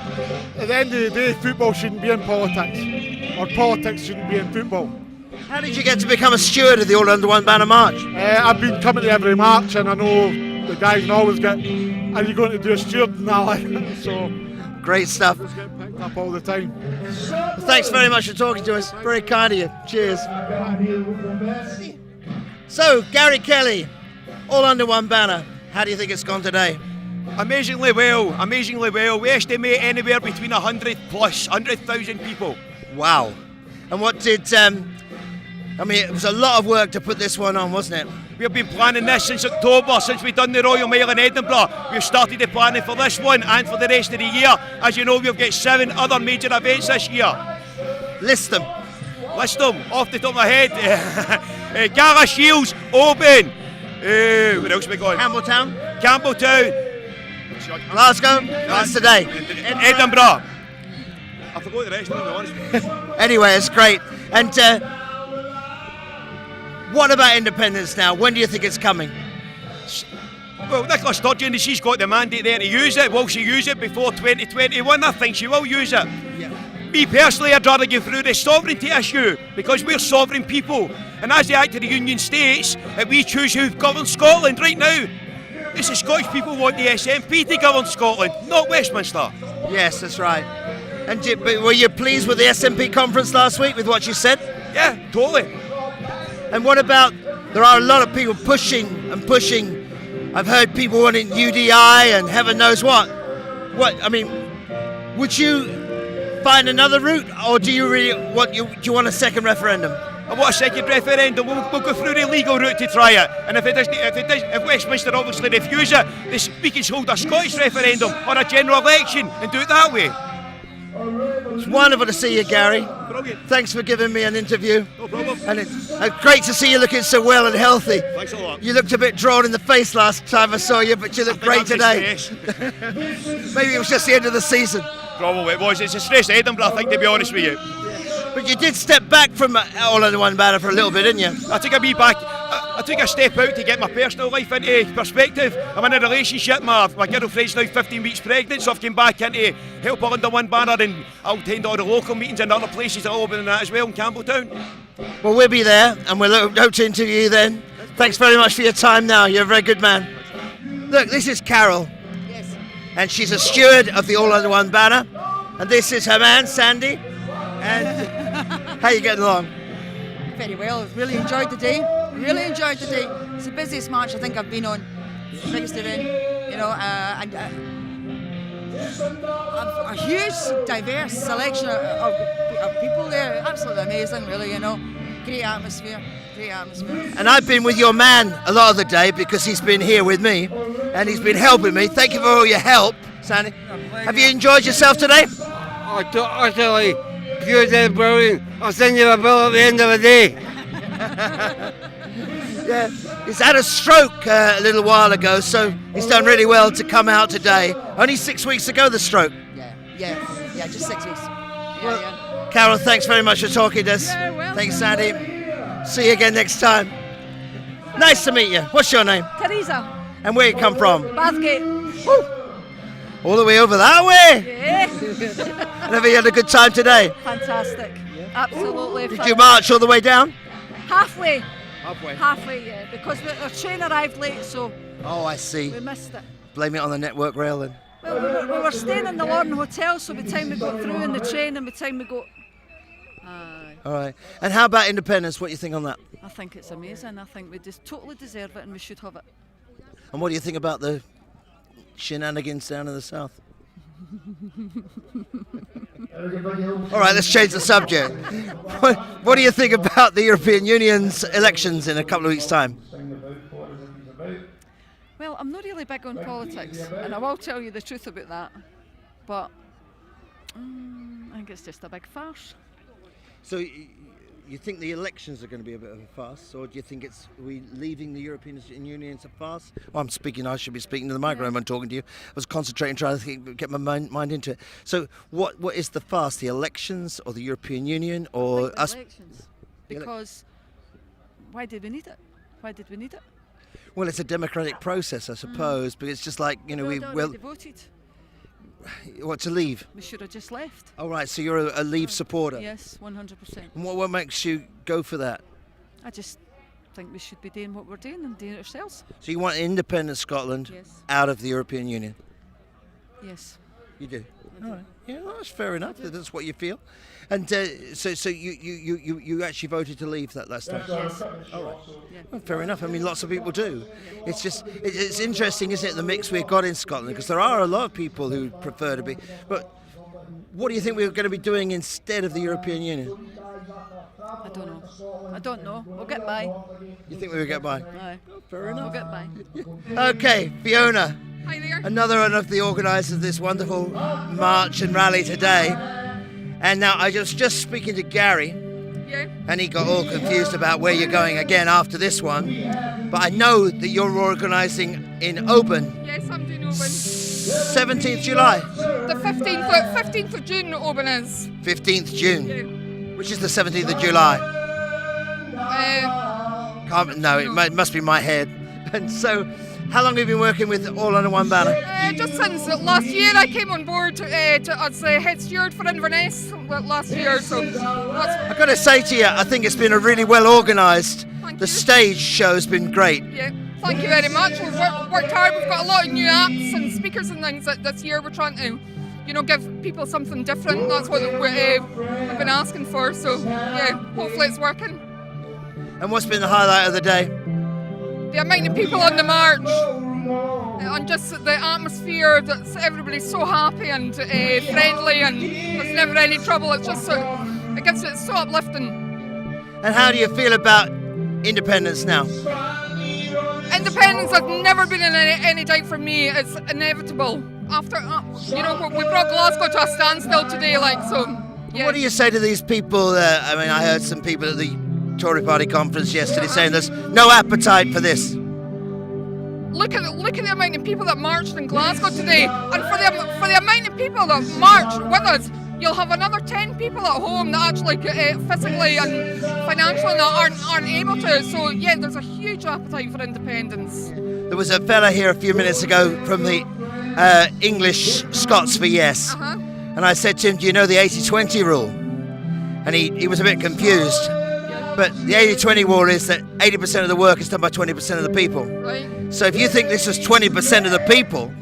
At the end of the day, football shouldn't be in politics, or politics shouldn't be in football. How did you get to become a steward of the All Under One Banner march? I've been coming to every march, and I know the guys can always get, are you going to do a steward now? So great stuff. Just get picked up all the time. Well, thanks very much for talking to us. Very kind of you. Cheers. So, Gary Kelly, All Under One Banner. How do you think it's gone today? Amazingly well, amazingly well. We estimate anywhere between 100,000 people. Wow. And what did... I mean, it was a lot of work to put this one on, wasn't it? We've been planning this since October, since we've done the Royal Mile in Edinburgh. We've started the planning for this one and for the rest of the year. As you know, we've got 7 other major events this year. List them. Off the top of my head. Gala Shields, Oban. Where else we going? Campbelltown. Glasgow. That's today. Edinburgh. I forgot the rest, to be honest with you. Anyway, it's great. And what about independence now? When do you think it's coming? Well, Nicola Sturgeon, she's got the mandate there to use it. Will she use it before 2021? I think she will use it. Yeah. Me personally, I'd rather go through the sovereignty issue, because we're sovereign people. And as the Act of the Union states, that we choose who governs Scotland right now. It's the Scottish people want the SNP to govern Scotland, not Westminster. Yes, that's right. And were you pleased with the SNP conference last week with what she said? Yeah, totally. And what about, there are a lot of people pushing. I've heard people wanting UDI and heaven knows what. I mean, would you find another route, or do you really do you want a second referendum? I want a second referendum. We'll go through the legal route to try it. And if Westminster obviously refuse it, we can hold a Scottish referendum or a general election and do it that way. It's wonderful to see you, Gary. Brilliant. Thanks for giving me an interview. No problem. And it's great to see you looking so well and healthy. Thanks a lot. You looked a bit drawn in the face last time I saw you, but you look great today. Maybe it was just the end of the season. Probably it was. It's a stress Edinburgh, I think, to be honest with you. But you did step back from All Under One Banner for a little bit, didn't you? I took a step out to get my personal life into perspective. I'm in a relationship. My girlfriend's now 15 weeks pregnant, so I've come back in to help All Under One Banner, and I'll attend all the local meetings and other places that I'll be in that as well in Campbelltown. Well, we'll be there, and we'll hope to interview you then. Thanks very much for your time now. You're a very good man. Look, this is Carol. Yes. And she's a steward of the All Under One Banner. And this is her man, Sandy. And how are you getting along? Very well. Really enjoyed the day. Really enjoyed the day. It's the busiest march I think I've been on. Biggest event, you know, and a huge, diverse selection of people there. Absolutely amazing, really, you know. Great atmosphere. Great atmosphere. And I've been with your man a lot of the day because he's been here with me and he's been helping me. Thank you for all your help, Sandy. Have you enjoyed yourself today? Utterly pure dead brilliant. I'll send you a bill at the end of the day. Yeah, he's had a stroke a little while ago, so he's done really well to come out today. Only 6 weeks ago, the stroke. Yeah, just 6 weeks. Carol, thanks very much for talking to us. Thanks, Sandy. See you again next time. Nice to meet you. What's your name? Teresa. And where you come from? Bathgate. All the way over that way? Yeah. And have you had a good time today? Fantastic. Absolutely. Did you march all the way down? Halfway. Halfway. Yeah, because our train arrived late, so Oh, I see. we missed it. Blame it on the Network Rail then. Well, we were staying in the Lorne Hotel, so by the time we got through in the train and by the time we got... All right. And how about independence? What do you think on that? I think it's amazing. I think we just totally deserve it and we should have it. And what do you think about the shenanigans down in the south? All right, let's change the subject. What do you think about the European Union's elections in a couple of weeks' time? Well, I'm not really big on politics, and I will tell you the truth about that. But I think it's just a big farce. So you think the elections are going to be a bit of a farce, or do you think we leaving the European Union is a farce? Well, I should be speaking to the microphone when talking to you. I was concentrating, trying to get my mind into it. So what is the farce, the elections or the European Union or us? Elections. Because why did we need it? Why did we need it? Well, it's a democratic process, I suppose, but it's just like, we already voted. What, to leave? We should have just left. Oh, right, so you're a Leave supporter? Yes, 100%. And what makes you go for that? I just think we should be doing what we're doing and doing it ourselves. So you want independent Scotland out of the European Union? Yes. You do? All right. Yeah, well, that's fair enough. That's what you feel. And so you actually voted to leave that last time? Yes. All right. Yeah. Well, fair enough. I mean, lots of people do. It's just, it's interesting, isn't it, the mix we've got in Scotland? Because there are a lot of people who prefer to be. But what do you think we're going to be doing instead of the European Union? I don't know. We'll get by. You think we will get by? Aye. Fair enough. We'll get by. Okay, Fiona. Hi there. Another one of the organisers of this wonderful march and rally today. And now I was just speaking to Gary, and he got all confused about where you're going again after this one. But I know that you're organising in Oban. Yes, I'm doing Oban. 17th July. The 15th of June Oban is. 15th June. Which is the 17th of July. It must be my head. And so, how long have you been working with All Under One Banner? Just since last year I came on board as head steward for Inverness last year. So I've got to say to you, I think it's been a really well organised. The stage show's been great. Yeah, thank you very much. We've worked hard. We've got a lot of new acts and speakers and things that this year we're trying to, give people something different. That's what we've been asking for. So yeah, hopefully it's working. And what's been the highlight of the day? The amount of people on the march and just the atmosphere, that everybody's so happy and friendly and there's never any trouble. It's just it's so uplifting. And how do you feel about independence now? Independence has never been in any doubt for me. It's inevitable. After we brought Glasgow to a standstill today, Yeah. What do you say to these people? I heard some people at the Tory party conference yesterday saying there's no appetite for this. Look at the amount of people that marched in Glasgow today, and for the amount of people that marched with us, you'll have another 10 people at home that actually physically and financially aren't able to. So yeah, there's a huge appetite for independence. There was a fella here a few minutes ago from the English Scots for Yes, and I said to him, "Do you know the 80-20 rule?" And he was a bit confused. But the 80-20 rule is that 80% of the work is done by 20% of the people. Right. So if you think this was 20% of the people,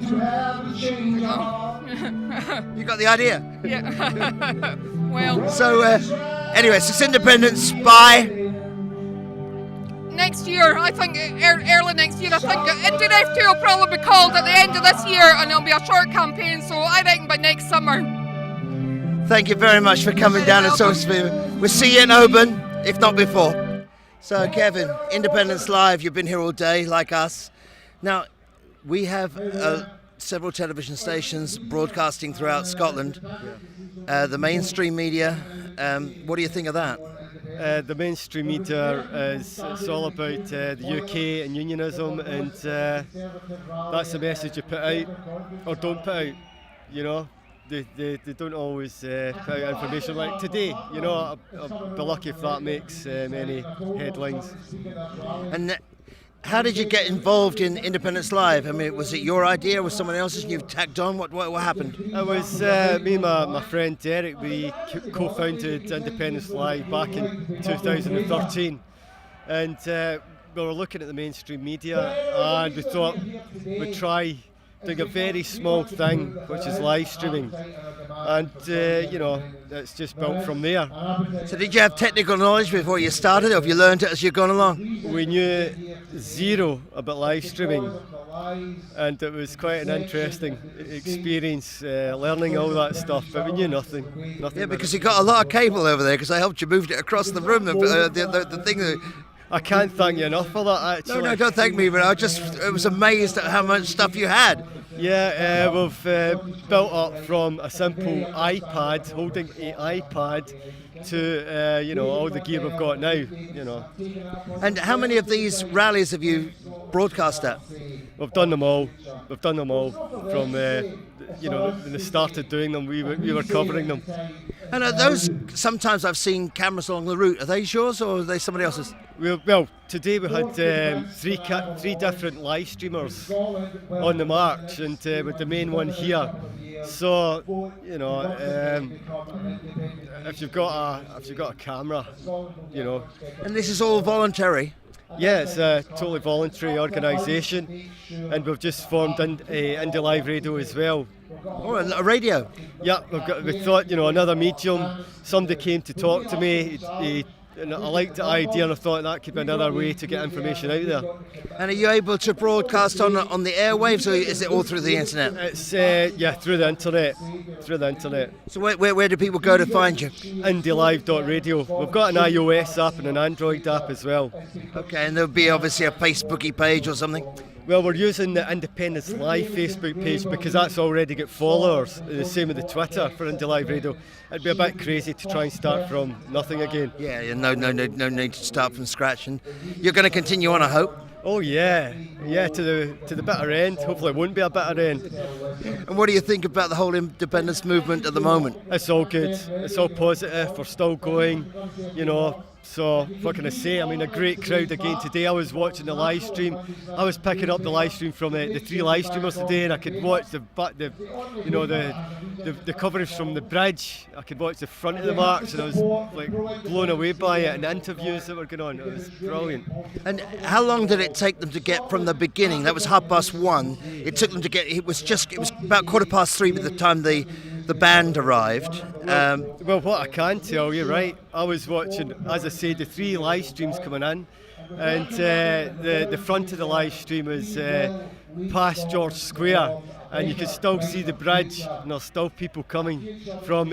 you got the idea. Yeah. Well. So anyway, so it's independence by next year. I think early next year. I think Indian F2 will probably be called at the end of this year, and it'll be a short campaign. So I reckon by next summer. Thank you very much for coming down and talking to me. We'll see you in Oban, if not before. So Kevin, Independence Live, you've been here all day like us. Now, we have several television stations broadcasting throughout Scotland. the mainstream media. What do you think of that? The mainstream media it's all about the UK and unionism, and that's the message you put out or don't put out. You know, they don't always put out information like today. You know, I'll be lucky if that makes many headlines. And how did you get involved in Independence Live? I mean, was it your idea? Was someone else's and you've tagged on? What happened? It was me and my friend Derek. We co-founded Independence Live back in 2013, and we were looking at the mainstream media, and we thought we'd try doing a very small thing, which is live streaming, and you know, it's just built from there. So did you have technical knowledge before you started, or have you learned it as you've gone along? We knew zero about live streaming, and it was quite an interesting experience learning all that stuff, but we knew nothing. Yeah, because you got a lot of cable over there, because I helped you move it across the room, the thing that... I can't thank you enough for that, actually. No, don't thank me, but I was amazed at how much stuff you had. Yeah, we've built up from a simple iPad, holding an iPad, to you know, all the gear we've got now. You know. And how many of these rallies have you broadcast at? We've done them all. We've done them all from you know, when they started doing them. We were covering them. And are those, sometimes I've seen cameras along the route. Are they yours or are they somebody else's? Well, today we had three different live streamers on the march, and with the main one here. So, you know, if you've got a camera, you know. And this is all voluntary? Yeah, it's a totally voluntary organisation, and we've just formed Indie Live Radio as well. Oh, a radio? Yeah, we thought, you know, another medium. Somebody came to talk to me. And I liked the idea, and I thought that could be another way to get information out there. And are you able to broadcast on the airwaves, or is it all through the internet? It's yeah, through the internet. Through the internet. So where do people go to find you? IndieLive.radio. We've got an iOS app and an Android app as well. Okay, and there'll be obviously a Facebooky page or something. Well, we're using the Independence Live Facebook page because that's already got followers. The same with the Twitter for Indie Live Radio. It'd be a bit crazy to try and start from nothing again. Yeah, no need to start from scratch. And you're going to continue on, I hope. Oh yeah, to the bitter end. Hopefully, it won't be a bitter end. And what do you think about the whole independence movement at the moment? It's all good. It's all positive. We're still going. You know. So, what can I say? I mean, a great crowd again today. I was watching the live stream. I was picking up the live stream from the three live streamers today, and I could watch the coverage from the bridge. I could watch the front of the march, and I was like blown away by it. And the interviews that were going on, it was brilliant. And how long did it take them to get from the beginning? That was 1:30. It took them to get. It was about 3:15 by the time the band arrived. Well, what I can tell you, right? I was watching, as I said, the three live streams coming in, and the front of the live stream was past George Square, and you could still see the bridge, and there's still people coming from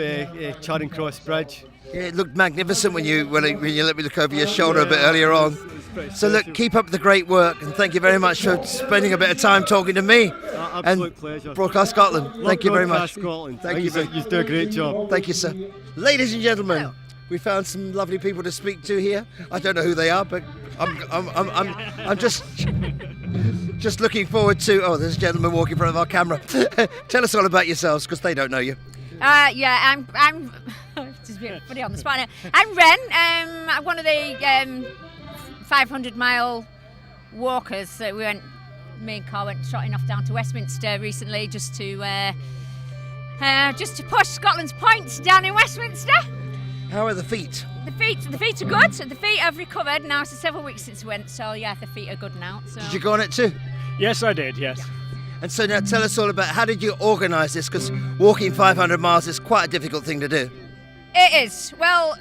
Charing Cross Bridge. Yeah, it looked magnificent when you let me look over your shoulder a bit earlier on. So look, keep up the great work, and thank you very much for spending a bit of time talking to me. Absolute pleasure. Broadcast Scotland. Thank you very much. Scotland. Thank you. You do a great job. Thank you, sir. Ladies and gentlemen, we found some lovely people to speak to here. I don't know who they are, but I'm just looking forward to. Oh, there's a gentleman walking in front of our camera. Tell us all about yourselves, because they don't know you. Yeah, I'm just put it on the spot now. I'm Ren. I'm one of the 500-mile walkers. We went. Me and Carl went trotting off down to Westminster recently just to push Scotland's points down in Westminster. How are the feet? The feet are good. The feet have recovered now. It's several weeks since we went, so yeah, the feet are good now. So. Did you go on it too? Yes, I did. Yes. Yeah. And so now tell us all about how did you organise this? Because walking 500 miles is quite a difficult thing to do. It is. Well,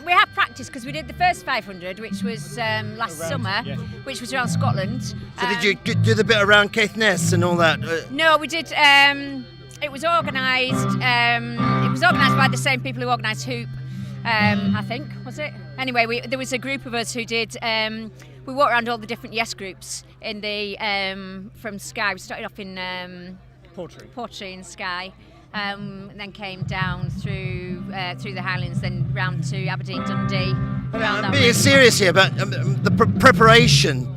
we have practiced because we did the first 500, which was last summer, which was around Scotland. So did you do the bit around Caithness and all that? No, we did. It was organised. It was organised by the same people who organised Hoop. I think, was it? Anyway, there was a group of us who did. We walked around all the different Yes groups in the from Skye. We started off in Portree and Skye. then came down through the Highlands, then round to Aberdeen, Dundee. I'm being serious here, but the preparation,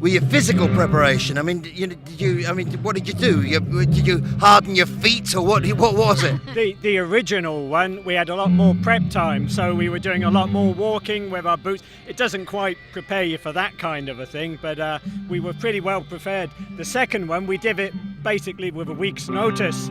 with your physical preparation. I mean, what did you do? Did you harden your feet, or what was it? The original one, we had a lot more prep time, so we were doing a lot more walking with our boots. It doesn't quite prepare you for that kind of a thing, but we were pretty well prepared. The second one, we did it basically with a week's notice.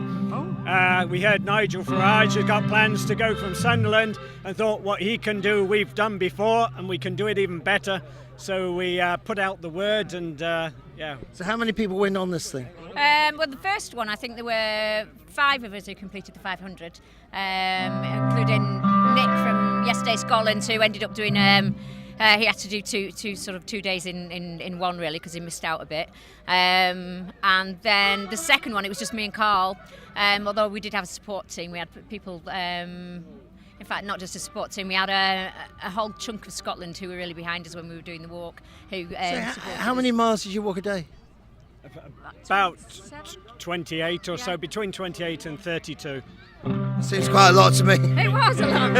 We heard Nigel Farage has got plans to go from Sunderland, and thought what he can do we've done before, and we can do it even better. So we put out the word, and yeah. So how many people went on this thing? Well, the first one, I think there were 5 of us who completed the 500, including Nick from Yesterday Scotland, who ended up doing. He had to do two days in one, really, because he missed out a bit. And then the second one, it was just me and Carl. Although we did have a support team, we had people. In fact, not just a support team, we had a whole chunk of Scotland who were really behind us when we were doing the walk. How many miles did you walk a day? About 28 or so, between 28 and 32. Seems quite a lot to me. It was a lot.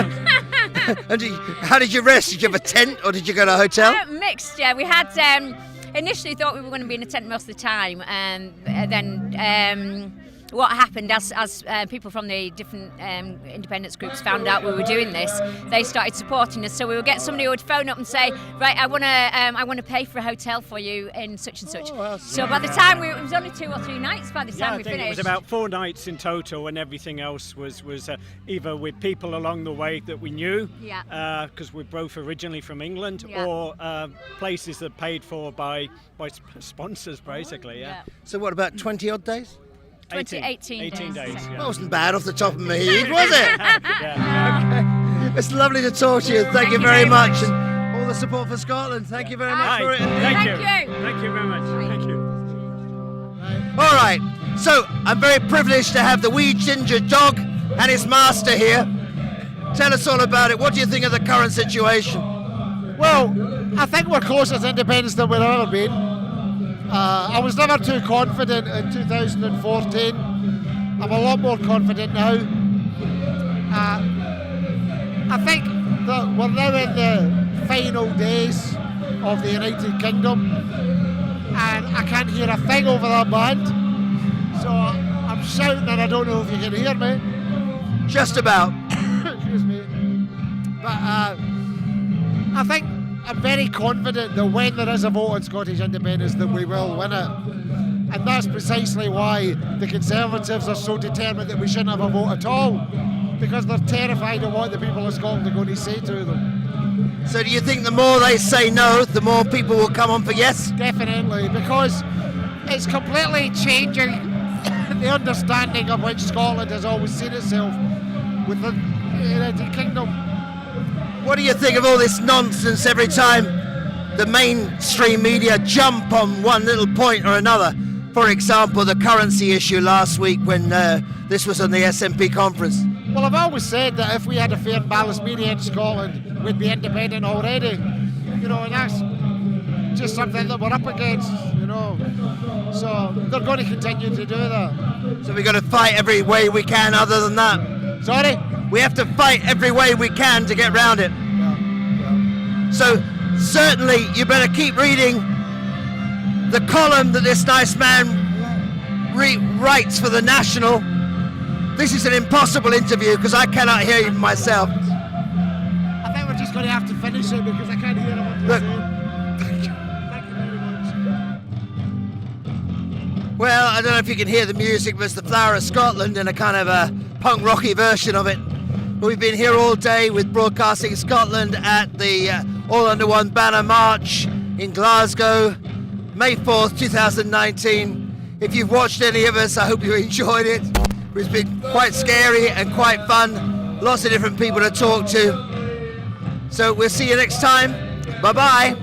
And how did you rest? Did you have a tent, or did you go to a hotel? Mixed, yeah. We had initially thought we were going to be in a tent most of the time, and then what happened as people from the different independence groups found out we were doing this, they started supporting us. So we would get somebody who would phone up and say, right, I want to pay for a hotel for you in such and such. So by the time it was only 2 or 3 nights by the time we finished. It was about 4 nights in total, and everything else was either with people along the way that we knew, because we're both originally from England, or places that paid for by sponsors, basically. Yeah. So what, about 20 odd days? 18 days. That wasn't bad off the top of my head, was it? Okay. It's lovely to talk to you. Thank you very much. And all the support for Scotland. Thank you very much for it. Thank you. Thank you very much. Thank you. All right. So I'm very privileged to have the wee ginger dog and his master here. Tell us all about it. What do you think of the current situation? Well, I think we're closer to independence than we've ever been. I was never too confident in 2014. I'm a lot more confident now. I think that we're now in the final days of the United Kingdom, and I can't hear a thing over that band. So I'm shouting, and I don't know if you can hear me. Just about. Excuse me. But I think I'm very confident that when there is a vote on Scottish independence that we will win it. And that's precisely why the Conservatives are so determined that we shouldn't have a vote at all, because they're terrified of what the people of Scotland are going to say to them. So do you think the more they say no, the more people will come on for yes? Definitely, because it's completely changing the understanding of which Scotland has always seen itself with the United Kingdom. What do you think of all this nonsense every time the mainstream media jump on one little point or another? For example, the currency issue last week when this was on the SNP conference. Well, I've always said that if we had a fair and balanced media in Scotland, we'd be independent already. You know, and that's just something that we're up against, you know. So they're going to continue to do that. So we've got to fight every way we can other than that. Sorry? We have to fight every way we can to get round it. Yeah. So certainly you better keep reading the column that this nice man writes for The National. This is an impossible interview because I cannot hear even myself. I think we're just going to have to finish it because I can't hear what you're saying. Thank you very much. Well, I don't know if you can hear the music, but it's the Flower of Scotland in a kind of a punk rocky version of it. But we've been here all day with Broadcasting Scotland at the All Under One Banner March in Glasgow, May 4th, 2019. If you've watched any of us, I hope you enjoyed it. It's been quite scary and quite fun. Lots of different people to talk to. So we'll see you next time. Bye-bye.